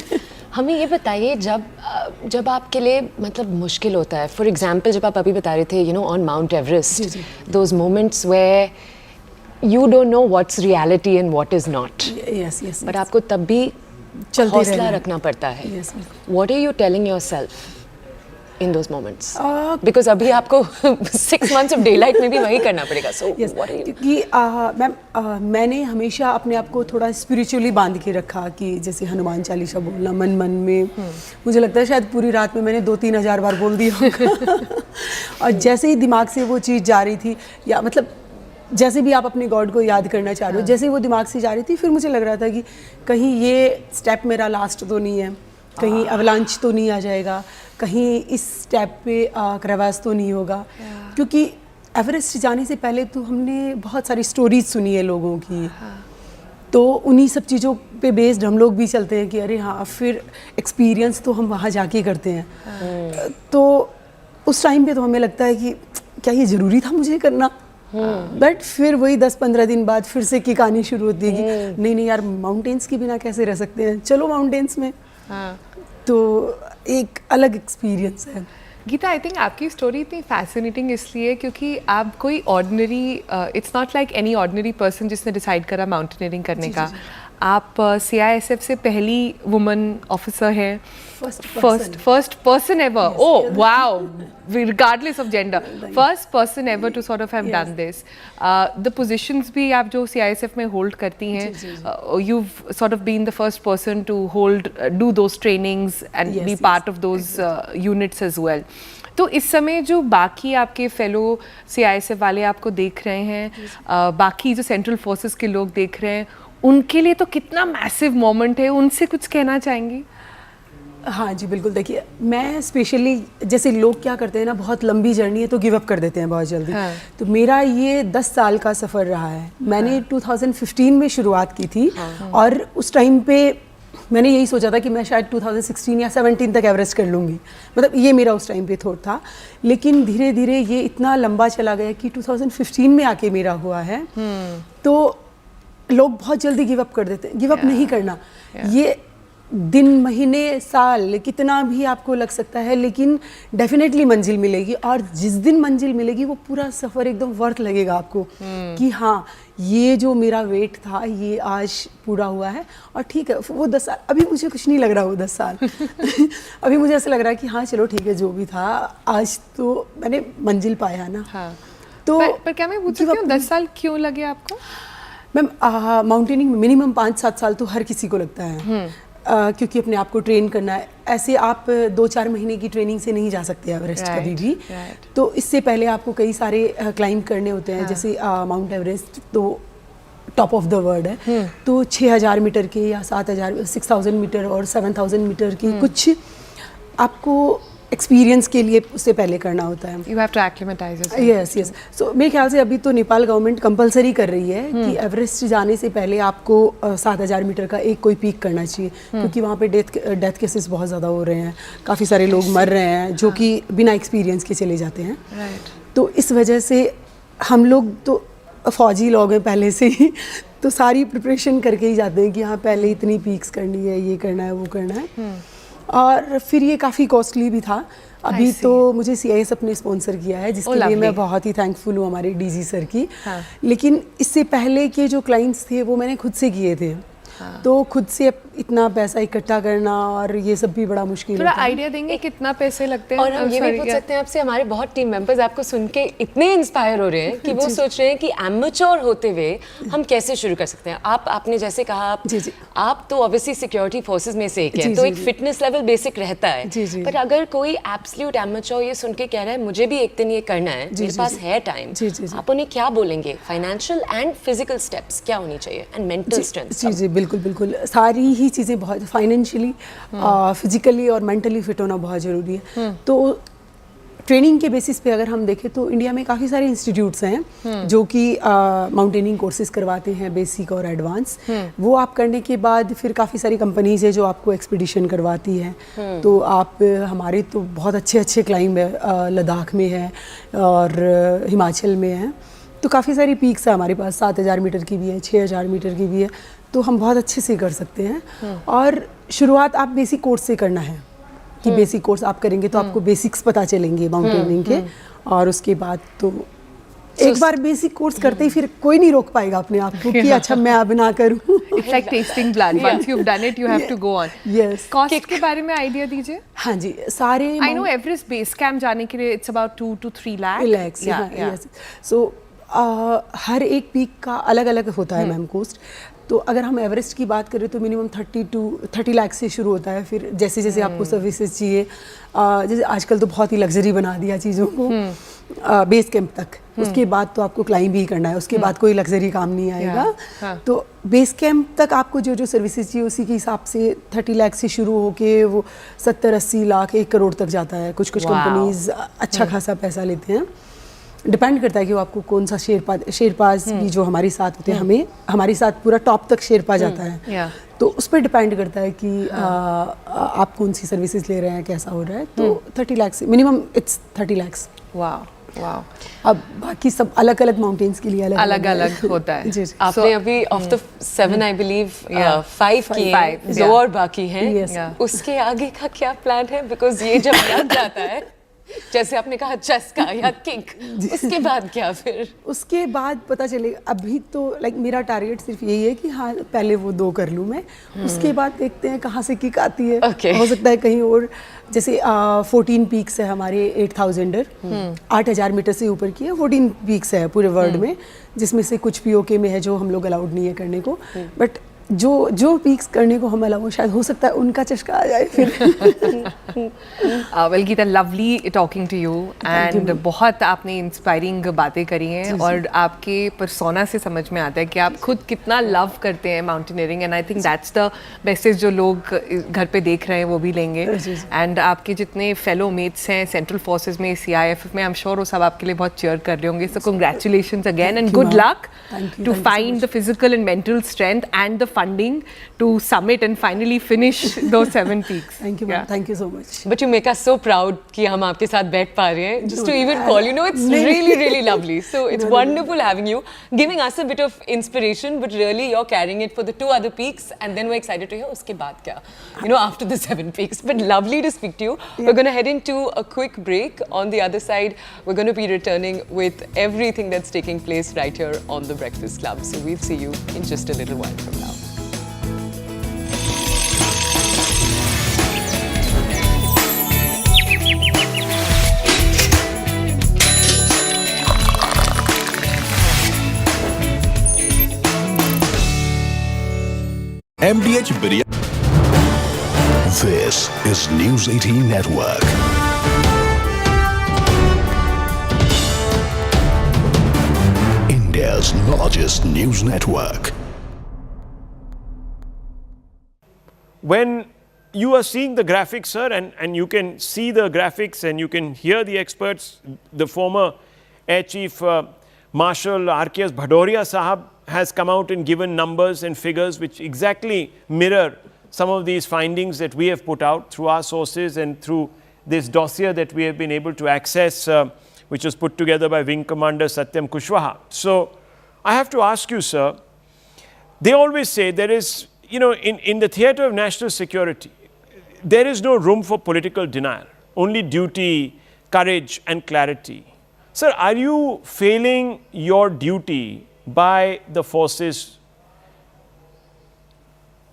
हमें ये बताइए, जब आपके लिए मतलब मुश्किल होता है, फॉर एग्जांपल जब आप अभी बता रहे थे on Mount Everest, those moments where you don't know what's reality and what is not,
yes
but आपको तब भी हौसला रखना पड़ता है। What are you telling yourself in those moments? Because अभी आपको 6 months of daylight में भी वही करना पड़ेगा। So what are you?
क्योंकि मैंने हमेशा अपने आप को थोड़ा स्पिरिचुअली बांध के रखा, कि जैसे हनुमान चालीसा बोलना मन मन में, मुझे लगता है शायद पूरी रात में मैंने 2-3 हज़ार बार बोल दिया होगा। और जैसे ही दिमाग से वो चीज़ जा रही थी, या मतलब जैसे भी आप अपने गॉड को याद करना चाह रहे हो, जैसे ही वो दिमाग से जा रही थी, फिर मुझे लग रहा था कि कहीं ये स्टेप मेरा लास्ट तो नहीं है, कहीं अवलांच तो नहीं आ जाएगा, कहीं इस स्टेप पे क्रेवास तो नहीं होगा। क्योंकि एवरेस्ट जाने से पहले तो हमने बहुत सारी स्टोरीज सुनी है लोगों की, तो उन्हीं सब चीज़ों पे बेस्ड हम लोग भी चलते हैं कि अरे हाँ, फिर एक्सपीरियंस तो हम वहाँ जाके करते हैं। तो उस टाइम पे तो हमें लगता है कि क्या ये ज़रूरी था मुझे करना, बट फिर वही 10-15 दिन बाद फिर से किक आनी शुरू होती है कि नहीं यार, माउंटेन्स के बिना कैसे रह सकते हैं, चलो माउंटेन्स में। तो एक अलग एक्सपीरियंस है।
गीता, आई थिंक आपकी स्टोरी इतनी फैसिनेटिंग इसलिए क्योंकि आप कोई ordinary, it's not like any ordinary person जिसने डिसाइड करा माउंटेनियरिंग करने का। आप CISF से पहली वुमन ऑफिसर हैं, first person ever. Oh wow, regardless of gender, first person ever to sort of have done this. The positions भी आप जो CISF में hold करती हैं, you've sort of been the first person to do those trainings and be part of those units as well. तो इस समय जो बाकी आपके फेलो CISF वाले आपको देख रहे हैं, बाकी जो सेंट्रल फोर्सेस के लोग देख रहे हैं, उनके लिए तो कितना मैसिव मोमेंट है, उनसे कुछ कहना चाहेंगी?
हाँ जी बिल्कुल। देखिए, मैं स्पेशली, जैसे लोग क्या करते हैं ना, बहुत लंबी जर्नी है तो गिव अप कर देते हैं बहुत जल्दी। तो मेरा ये 10 साल का सफ़र रहा है। मैंने 2015 में शुरुआत की थी और उस टाइम पे मैंने यही सोचा था कि मैं शायद 2016 या 17 तक एवरेस्ट कर लूँगी, मतलब ये मेरा उस टाइम पे थॉट था। लेकिन धीरे धीरे ये इतना लंबा चला गया कि 2015 में आके मेरा हुआ है। तो लोग बहुत जल्दी गिव अप कर देते हैं। गिव अप नहीं करना, ये दिन, महीने, साल कितना भी आपको लग सकता है, लेकिन डेफिनेटली मंजिल मिलेगी। और जिस दिन मंजिल मिलेगी वो पूरा सफ़र एकदम वर्थ लगेगा आपको कि हाँ, ये जो मेरा वेट था ये आज पूरा हुआ है। और ठीक है, वो 10 साल, अभी मुझे कुछ नहीं लग रहा वो 10 साल अभी मुझे ऐसा लग रहा है कि हाँ चलो ठीक है, जो भी था आज तो मैंने मंजिल पाया ना। तो
पर क्या मैं पूछ सकती हूँ 10 साल क्यों लगे आपको?
मैम, माउंटेनिंग में मिनिमम 5-7 साल तो हर किसी को लगता है। क्योंकि अपने आप को ट्रेन करना है। ऐसे आप 2-4 महीने की ट्रेनिंग से नहीं जा सकते एवरेस्ट कभी भी। तो इससे पहले आपको कई सारे क्लाइंब करने होते हैं। जैसे माउंट एवरेस्ट तो टॉप ऑफ द वर्ल्ड है, तो 6000 मीटर के या 6000 मीटर और 7000 मीटर की कुछ आपको एक्सपीरियंस के लिए उससे पहले करना होता है।
You have to acclimatize yourself.
Yes. So मेरे ख्याल से अभी तो नेपाल गवर्नमेंट कंपलसरी कर रही है कि एवरेस्ट जाने से पहले आपको 7000 मीटर का एक कोई पीक करना चाहिए, क्योंकि वहाँ पे डेथ केसेस बहुत ज़्यादा हो रहे हैं, काफ़ी सारे लोग मर रहे हैं जो कि बिना एक्सपीरियंस के चले जाते हैं। तो इस वजह से हम लोग तो फौजी लोग हैं पहले से ही, तो सारी प्रिपरेशन करके ही जाते हैं कि हाँ पहले इतनी पीक्स करनी है, ये करना है, वो करना है। और फिर ये काफ़ी कॉस्टली भी था। अभी तो मुझे CISF ने स्पॉन्सर किया है, जिसके लिए मैं बहुत ही थैंकफुल हूँ हमारे DG सर की। लेकिन इससे पहले के जो क्लाइंट्स थे वो मैंने खुद से किए थे। तो खुद से इतना पैसा इकट्ठा करना और ये सब भी बड़ा मुश्किल है।
थोड़ा आइडिया देंगे कितना पैसे लगते हैं?
और हम ये भी पूछ सकते हैं आपसे, हमारे बहुत टीम मेंबर्स आपको सुन के इतने इंस्पायर हो रहे हैं कि वो सोच रहे हैं कि एमेच्योर होते हुए हम कैसे शुरू कर सकते हैं। आपने जैसे कहा, आप तो ऑब्वियसली सिक्योरिटी फोर्सेस में से एक है, तो एक फिटनेस लेवल बेसिक रहता है। पर अगर कोई एब्सोल्यूट एमेच्योर ये सुन के कह रहा है मुझे भी एक दिन ये करना है, मेरे पास है टाइम, आप उन्हें क्या बोलेंगे? फाइनेंशियल एंड फिजिकल स्टेप्स क्या होनी चाहिए एंड मेंटल स्ट्रेंथ?
जी बिल्कुल, सारी ही सभी चीज़ें बहुत फाइनेंशियली, फिजिकली और मेंटली फिट होना बहुत ज़रूरी है। तो ट्रेनिंग के बेसिस पे अगर हम देखें तो इंडिया में काफ़ी सारे इंस्टीट्यूट्स हैं जो कि माउंटेनिंग कोर्सेज करवाते हैं, बेसिक और एडवांस। वो आप करने के बाद फिर काफ़ी सारी कंपनीज है जो आपको एक्सपीडिशन करवाती है। तो आप हमारे तो बहुत अच्छे अच्छे क्लाइंब है, लद्दाख में है और हिमाचल में है। तो काफ़ी सारी पीक्स है हमारे पास, 7,000 मीटर की भी है, 6,000 मीटर की भी है। तो हम बहुत अच्छे से कर सकते हैं। और शुरुआत आप बेसिक कोर्स से करना है कि बेसिक कोर्स आप करेंगे तो आपको बेसिक्स पता चलेंगे माउंटेनिंग के। और उसके बाद तो एक बार बेसिक कोर्स करते ही फिर कोई नहीं रोक पाएगा अपने आप को कि अच्छा मैं अब ना करूं।
It's like tasting blood. Once you've done it, you have to go on.
Yes.
Cost के बारे में आइडिया दीजिए।
हाँ जी, सारे
I know Everest base camp जाने के लिए it's about 2 to 3 lakh.
Relax. Yes. सो हर एक पीक का अलग अलग होता है मैम कॉस्ट। तो अगर हम एवरेस्ट की बात करें तो मिनिमम 30 लाख से शुरू होता है। फिर जैसे जैसे आपको सर्विसेज चाहिए, जैसे आजकल तो बहुत ही लग्जरी बना दिया चीज़ों को, बेस कैंप तक। उसके बाद तो आपको क्लाइंब ही करना है, उसके बाद कोई लग्जरी काम नहीं आएगा। तो बेस कैंप तक आपको जो जो सर्विसेज चाहिए उसी के हिसाब से 30 लाख से शुरू होके वो 70-80 लाख 1 करोड़ तक जाता है। कुछ कंपनीज अच्छा खासा पैसा लेते हैं। डिपेंड करता है कि वो आपको कौन सा शेरपाज भी जो हमारे साथ होते हैं, हमें हमारे साथ पूरा टॉप तक शेरपा जाता है। तो उस पर डिपेंड करता है कि आप कौन सी सर्विसेज ले रहे हैं, कैसा हो रहा है। तो 30 लाख से मिनिमम इट्स 30 लाख।
वाह।
अब बाकी सब अलग अलग माउंटेन्स के लिए अलग
अलग होता है।
जी।
आपने अभी ऑफ द 7 आई बिलीव 5 किए हैं, 2 और बाकी हैं। उसके आगे का क्या प्लान है? बिकॉज ये जब लग जाता है, जैसे आपने कहा चस्का या किक, उसके बाद क्या फिर?
उसके बाद पता चलेगा। अभी तो मेरा टारगेट सिर्फ यही है कि हाँ पहले वो 2 कर लूँ मैं, उसके बाद देखते हैं कहाँ से किक आती है। हो सकता है कहीं और, जैसे 14 पीक्स है हमारे 8,000 8,000 मीटर से ऊपर की है। 14 पीक्स है पूरे वर्ल्ड में, जिसमें से कुछ पीओके में है जो हम लोग अलाउड नहीं है करने को। बट जो पीक्स करने को हम अलाउ, शायद हो सकता है उनका चस्का आ जाए फिर।
Well Geeta, lovely talking to you and बहुत आपने इंस्पायरिंग बातें करी हैं। और आपके पर्सोना से समझ में आता है कि आप खुद कितना लव करते हैं mountaineering. And I think that's the message जो लोग घर पे देख रहे हैं वो भी लेंगे। एंड आपके जितने फेलो मेट्स हैं सेंट्रल फोर्सेज में, CIF में, आई एम श्योर वो सब आपके लिए बहुत चीयर कर रहे होंगे। So congratulations again and good luck to find the physical and mental strength and the funding to summit and finally finish those 7 peaks.
Thank you, ma'am. Thank you so much.
But you make us so proud कि हम आपके साथ बैठ पा रहे हैं. Just to even call, it's really lovely. So it's wonderful having you, giving us a bit of inspiration, but really you're carrying it for the 2 other peaks, and then we're excited to hear उसके बाद क्या, after the 7 peaks. But lovely to speak to you. We're going to head into a quick break. On the other side, we're going to be returning with everything that's taking place right here on the Breakfast Club. So we'll see you in just a little while from now.
MDH Biryani. This is News 18 Network. India's largest news network.
When you are seeing the graphics, sir, and you can see the graphics and you can hear the experts, the former Air Chief Marshal R.K.S. Bhadoria Sahab has come out and given numbers and figures which exactly mirror some of these findings that we have put out through our sources and through this dossier that we have been able to access, which was put together by Wing Commander Satyam Kushwaha. So I have to ask you, sir, they always say there is, in the theatre of national security, there is no room for political denial, only duty, courage and clarity. Sir, are you failing your duty by the forces?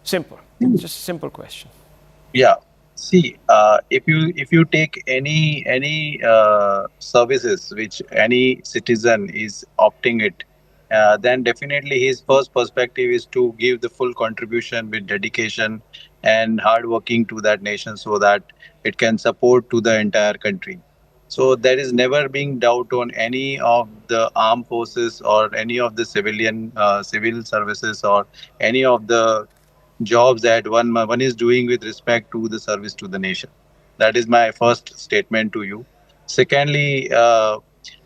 Simple, just a simple question.
Yeah. See, if you take any services which any citizen is opting it, then definitely his first perspective is to give the full contribution with dedication and hard working to that nation so that it can support to the entire country. So there is never being doubt on any of the armed forces or any of the civil services or any of the jobs that one is doing with respect to the service to the nation. That is my first statement to you. Secondly,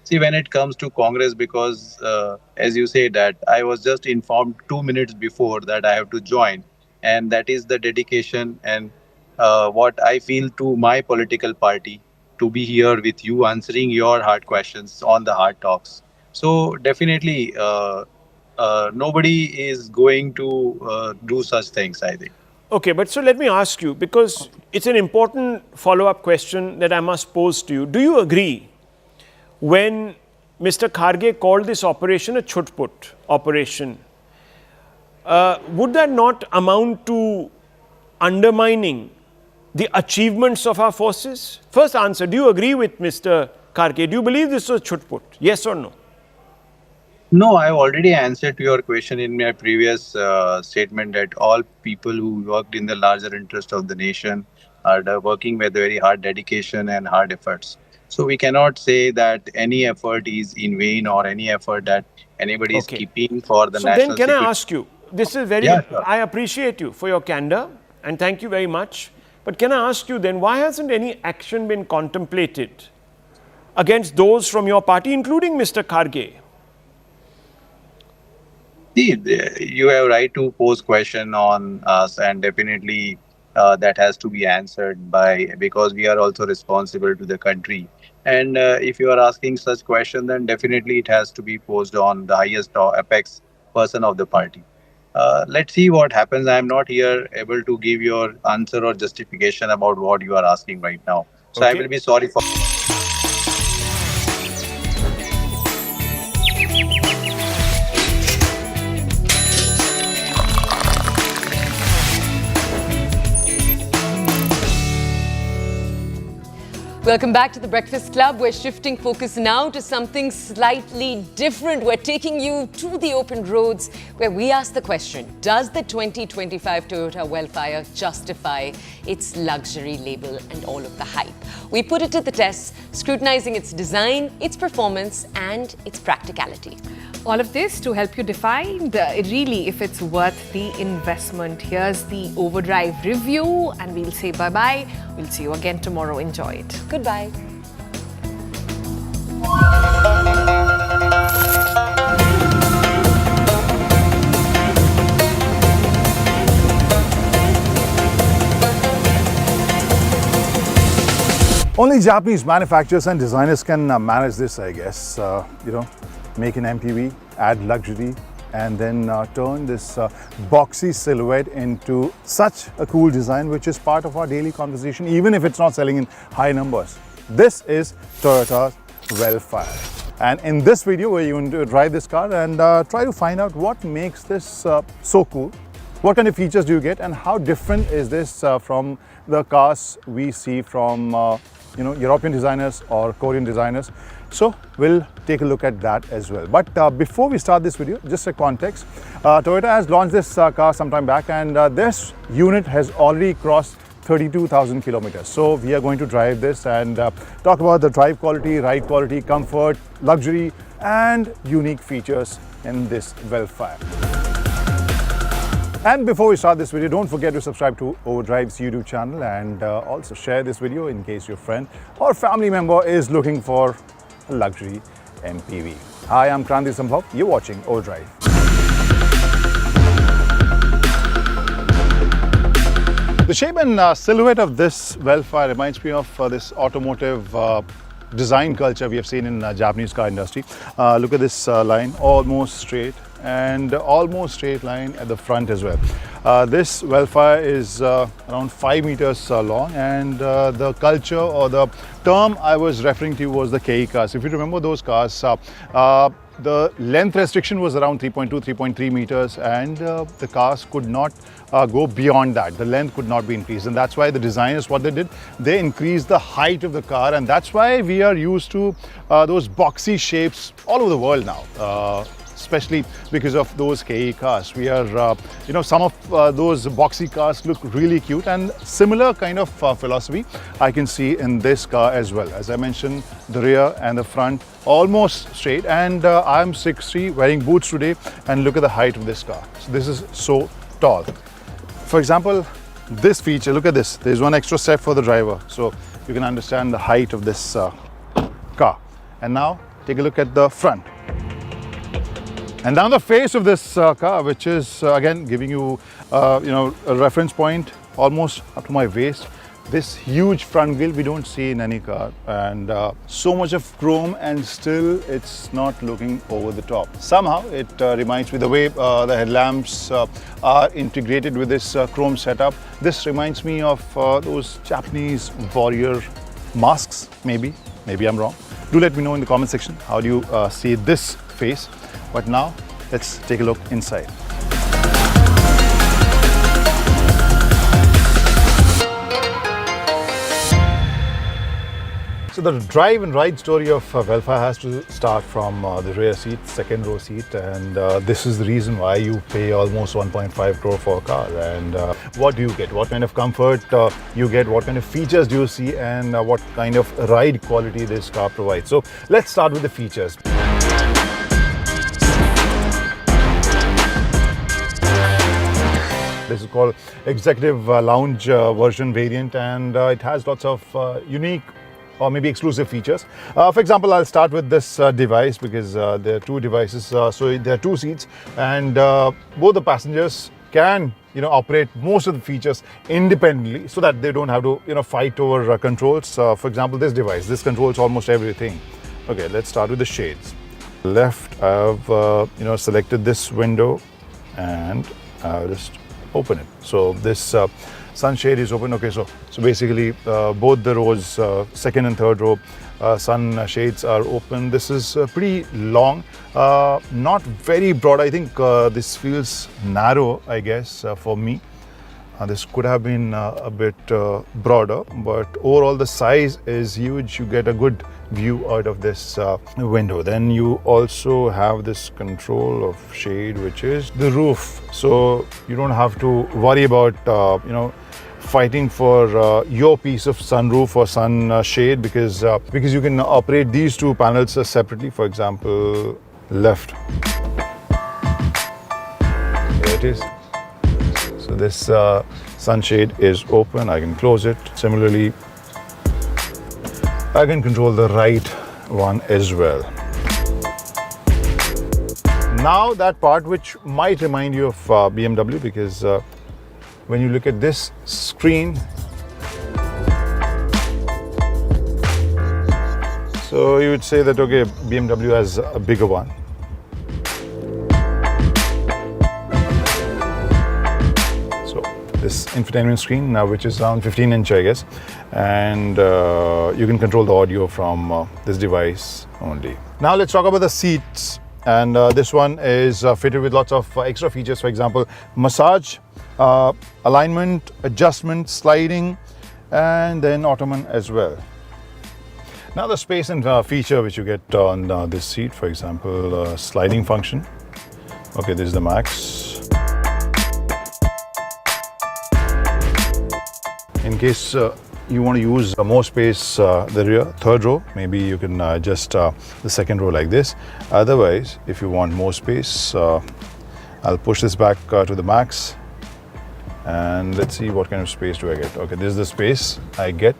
see, when it comes to Congress, because as you say that I was just informed 2 minutes before that I have to join, and that is the dedication and what I feel to my political party to be here with you, answering your hard questions on the hard talks. So definitely, nobody is going to do such things, I think.
Okay, but so let me ask you, because it's an important follow-up question that I must pose to you. Do you agree when Mr. Kharge called this operation a chutput operation, would that not amount to undermining the achievements of our forces? First answer, do you agree with Mr. Kharge? Do you believe this was chutput? Yes or no?
No, I've already answered to your question in my previous statement that all people who worked in the larger interest of the nation are working with very hard dedication and hard efforts. So we cannot say that any effort is in vain or any effort that anybody is
Okay.
keeping for the
So then
national
can I
security.
ask you, this is very,
Yeah, sure.
I appreciate you for your candor and thank you very much. But can I ask you then, why hasn't any action been contemplated against those from your party, including Mr. Kharge?
See, you have right to pose question on us, and definitely that has to be answered by, because we are also responsible to the country. And if you are asking such question, then definitely it has to be posed on the highest or apex person of the party. Let's see what happens. I am not here able to give your answer or justification about what you are asking right now. So I will
Okay.
be sorry for.
Welcome back to the Breakfast Club. We're shifting focus now to something slightly different. We're taking you to the open roads where we ask the question, does the 2025 Toyota Wellfire justify its luxury label and all of the hype? We put it to the test, scrutinizing its design, its performance, and its practicality.
All of this to help you define really if it's worth the investment. Here's the overdrive review and we'll say bye-bye. We'll see you again tomorrow. Enjoy it.
Goodbye.
Only Japanese manufacturers and designers can manage this, I guess. Make an MPV, add luxury, and then turn this boxy silhouette into such a cool design, which is part of our daily conversation, even if it's not selling in high numbers. This is Toyota's Wellfire. And in this video, we're going to drive this car and try to find out what makes this so cool. What kind of features do you get, and how different is this from the cars we see from European designers or Korean designers? So we'll take a look at that as well. But before we start this video, just a context. Toyota has launched this car some time back, and this unit has already crossed 32,000 kilometers. So we are going to drive this and talk about the drive quality, ride quality, comfort, luxury, and unique features in this Wellfire. And before we start this video, don't forget to subscribe to Overdrive's YouTube channel and also share this video in case your friend or family member is looking for a luxury MPV. Hi, I'm Kranti Sambhav. You're watching Overdrive. The shape and silhouette of this Wellfire reminds me of this automotive design culture we have seen in Japanese car industry. Look at this line, almost straight, and almost straight line at the front as well. This Wellfire is around 5 meters long, and the culture or the term I was referring to was the KE cars. If you remember those cars, the length restriction was around 3.2, 3.3 meters, and the cars could not go beyond that. The length could not be increased, and that's why the designers, what they did, they increased the height of the car, and that's why we are used to those boxy shapes all over the world now. Especially because of those KE cars. We are, some of those boxy cars look really cute, and similar kind of philosophy I can see in this car as well. As I mentioned, the rear and the front almost straight, and I'm 6'3", wearing boots today, and look at the height of this car. So this is so tall. For example, this feature, look at this. There's one extra step for the driver. So you can understand the height of this car. And now take a look at the front. And down the face of this car, which is again giving you, a reference point almost up to my waist. This huge front grille we don't see in any car, and so much of chrome, and still it's not looking over the top. Somehow it reminds me the way the headlamps are integrated with this chrome setup. This reminds me of those Japanese warrior masks, maybe I'm wrong. Do let me know in the comment section how do you see this face. But now let's take a look inside. So the drive and ride story of Welfare has to start from the rear seat, second row seat, and this is the reason why you pay almost 1.5 crore for a car. And what do you get? What kind of comfort you get? What kind of features do you see? And what kind of ride quality this car provides? So let's start with the features. This is called Executive Lounge version variant, and it has lots of unique or maybe exclusive features. For example, I'll start with this device because there are two devices. So there are two seats, and both the passengers can operate most of the features independently, so that they don't have to fight over controls. For example, this device, this controls almost everything. Okay, let's start with the shades. Left, I've selected this window, and I'll just open it. So this sunshade is open. Okay, so basically both the rows, second and third row, sun shades are open. This is pretty long, not very broad. I think this feels narrow, I guess, for me. This could have been a bit broader, but overall the size is huge. You get a good view out of this window. Then you also have this control of shade, which is the roof. So you don't have to worry about fighting for your piece of sunroof or sun shade, because you can operate these two panels separately. For example, left. There it is. So this sunshade is open. I can close it. Similarly, I can control the right one as well. Now that part which might remind you of BMW, because when you look at this screen, so you would say that, okay, BMW has a bigger one. So this infotainment screen now, which is around 15-inch, I guess, and you can control the audio from this device only. Now let's talk about the seats. And this one is fitted with lots of extra features. For example, massage, alignment, adjustment, sliding, and then ottoman as well. Now the space and feature which you get on this seat, for example, sliding function. Okay, this is the max. In case you want to use more space, the rear, third row, maybe you can adjust the second row like this. Otherwise, if you want more space, I'll push this back to the max. And let's see what kind of space do I get. Okay, this is the space I get.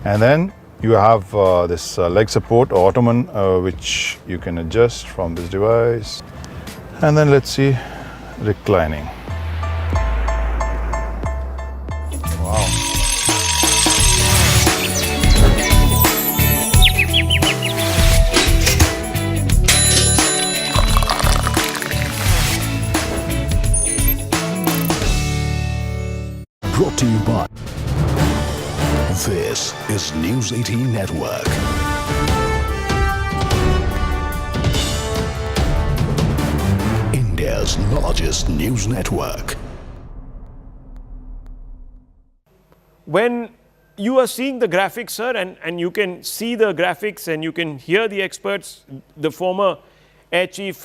And then you have this leg support or ottoman, which you can adjust from this device. And then let's see, reclining. Wow.
Brought to you by. This is News 18 Network. India's largest news network.
When you are seeing the graphics, sir, and you can see the graphics and you can hear the experts, the former Air Chief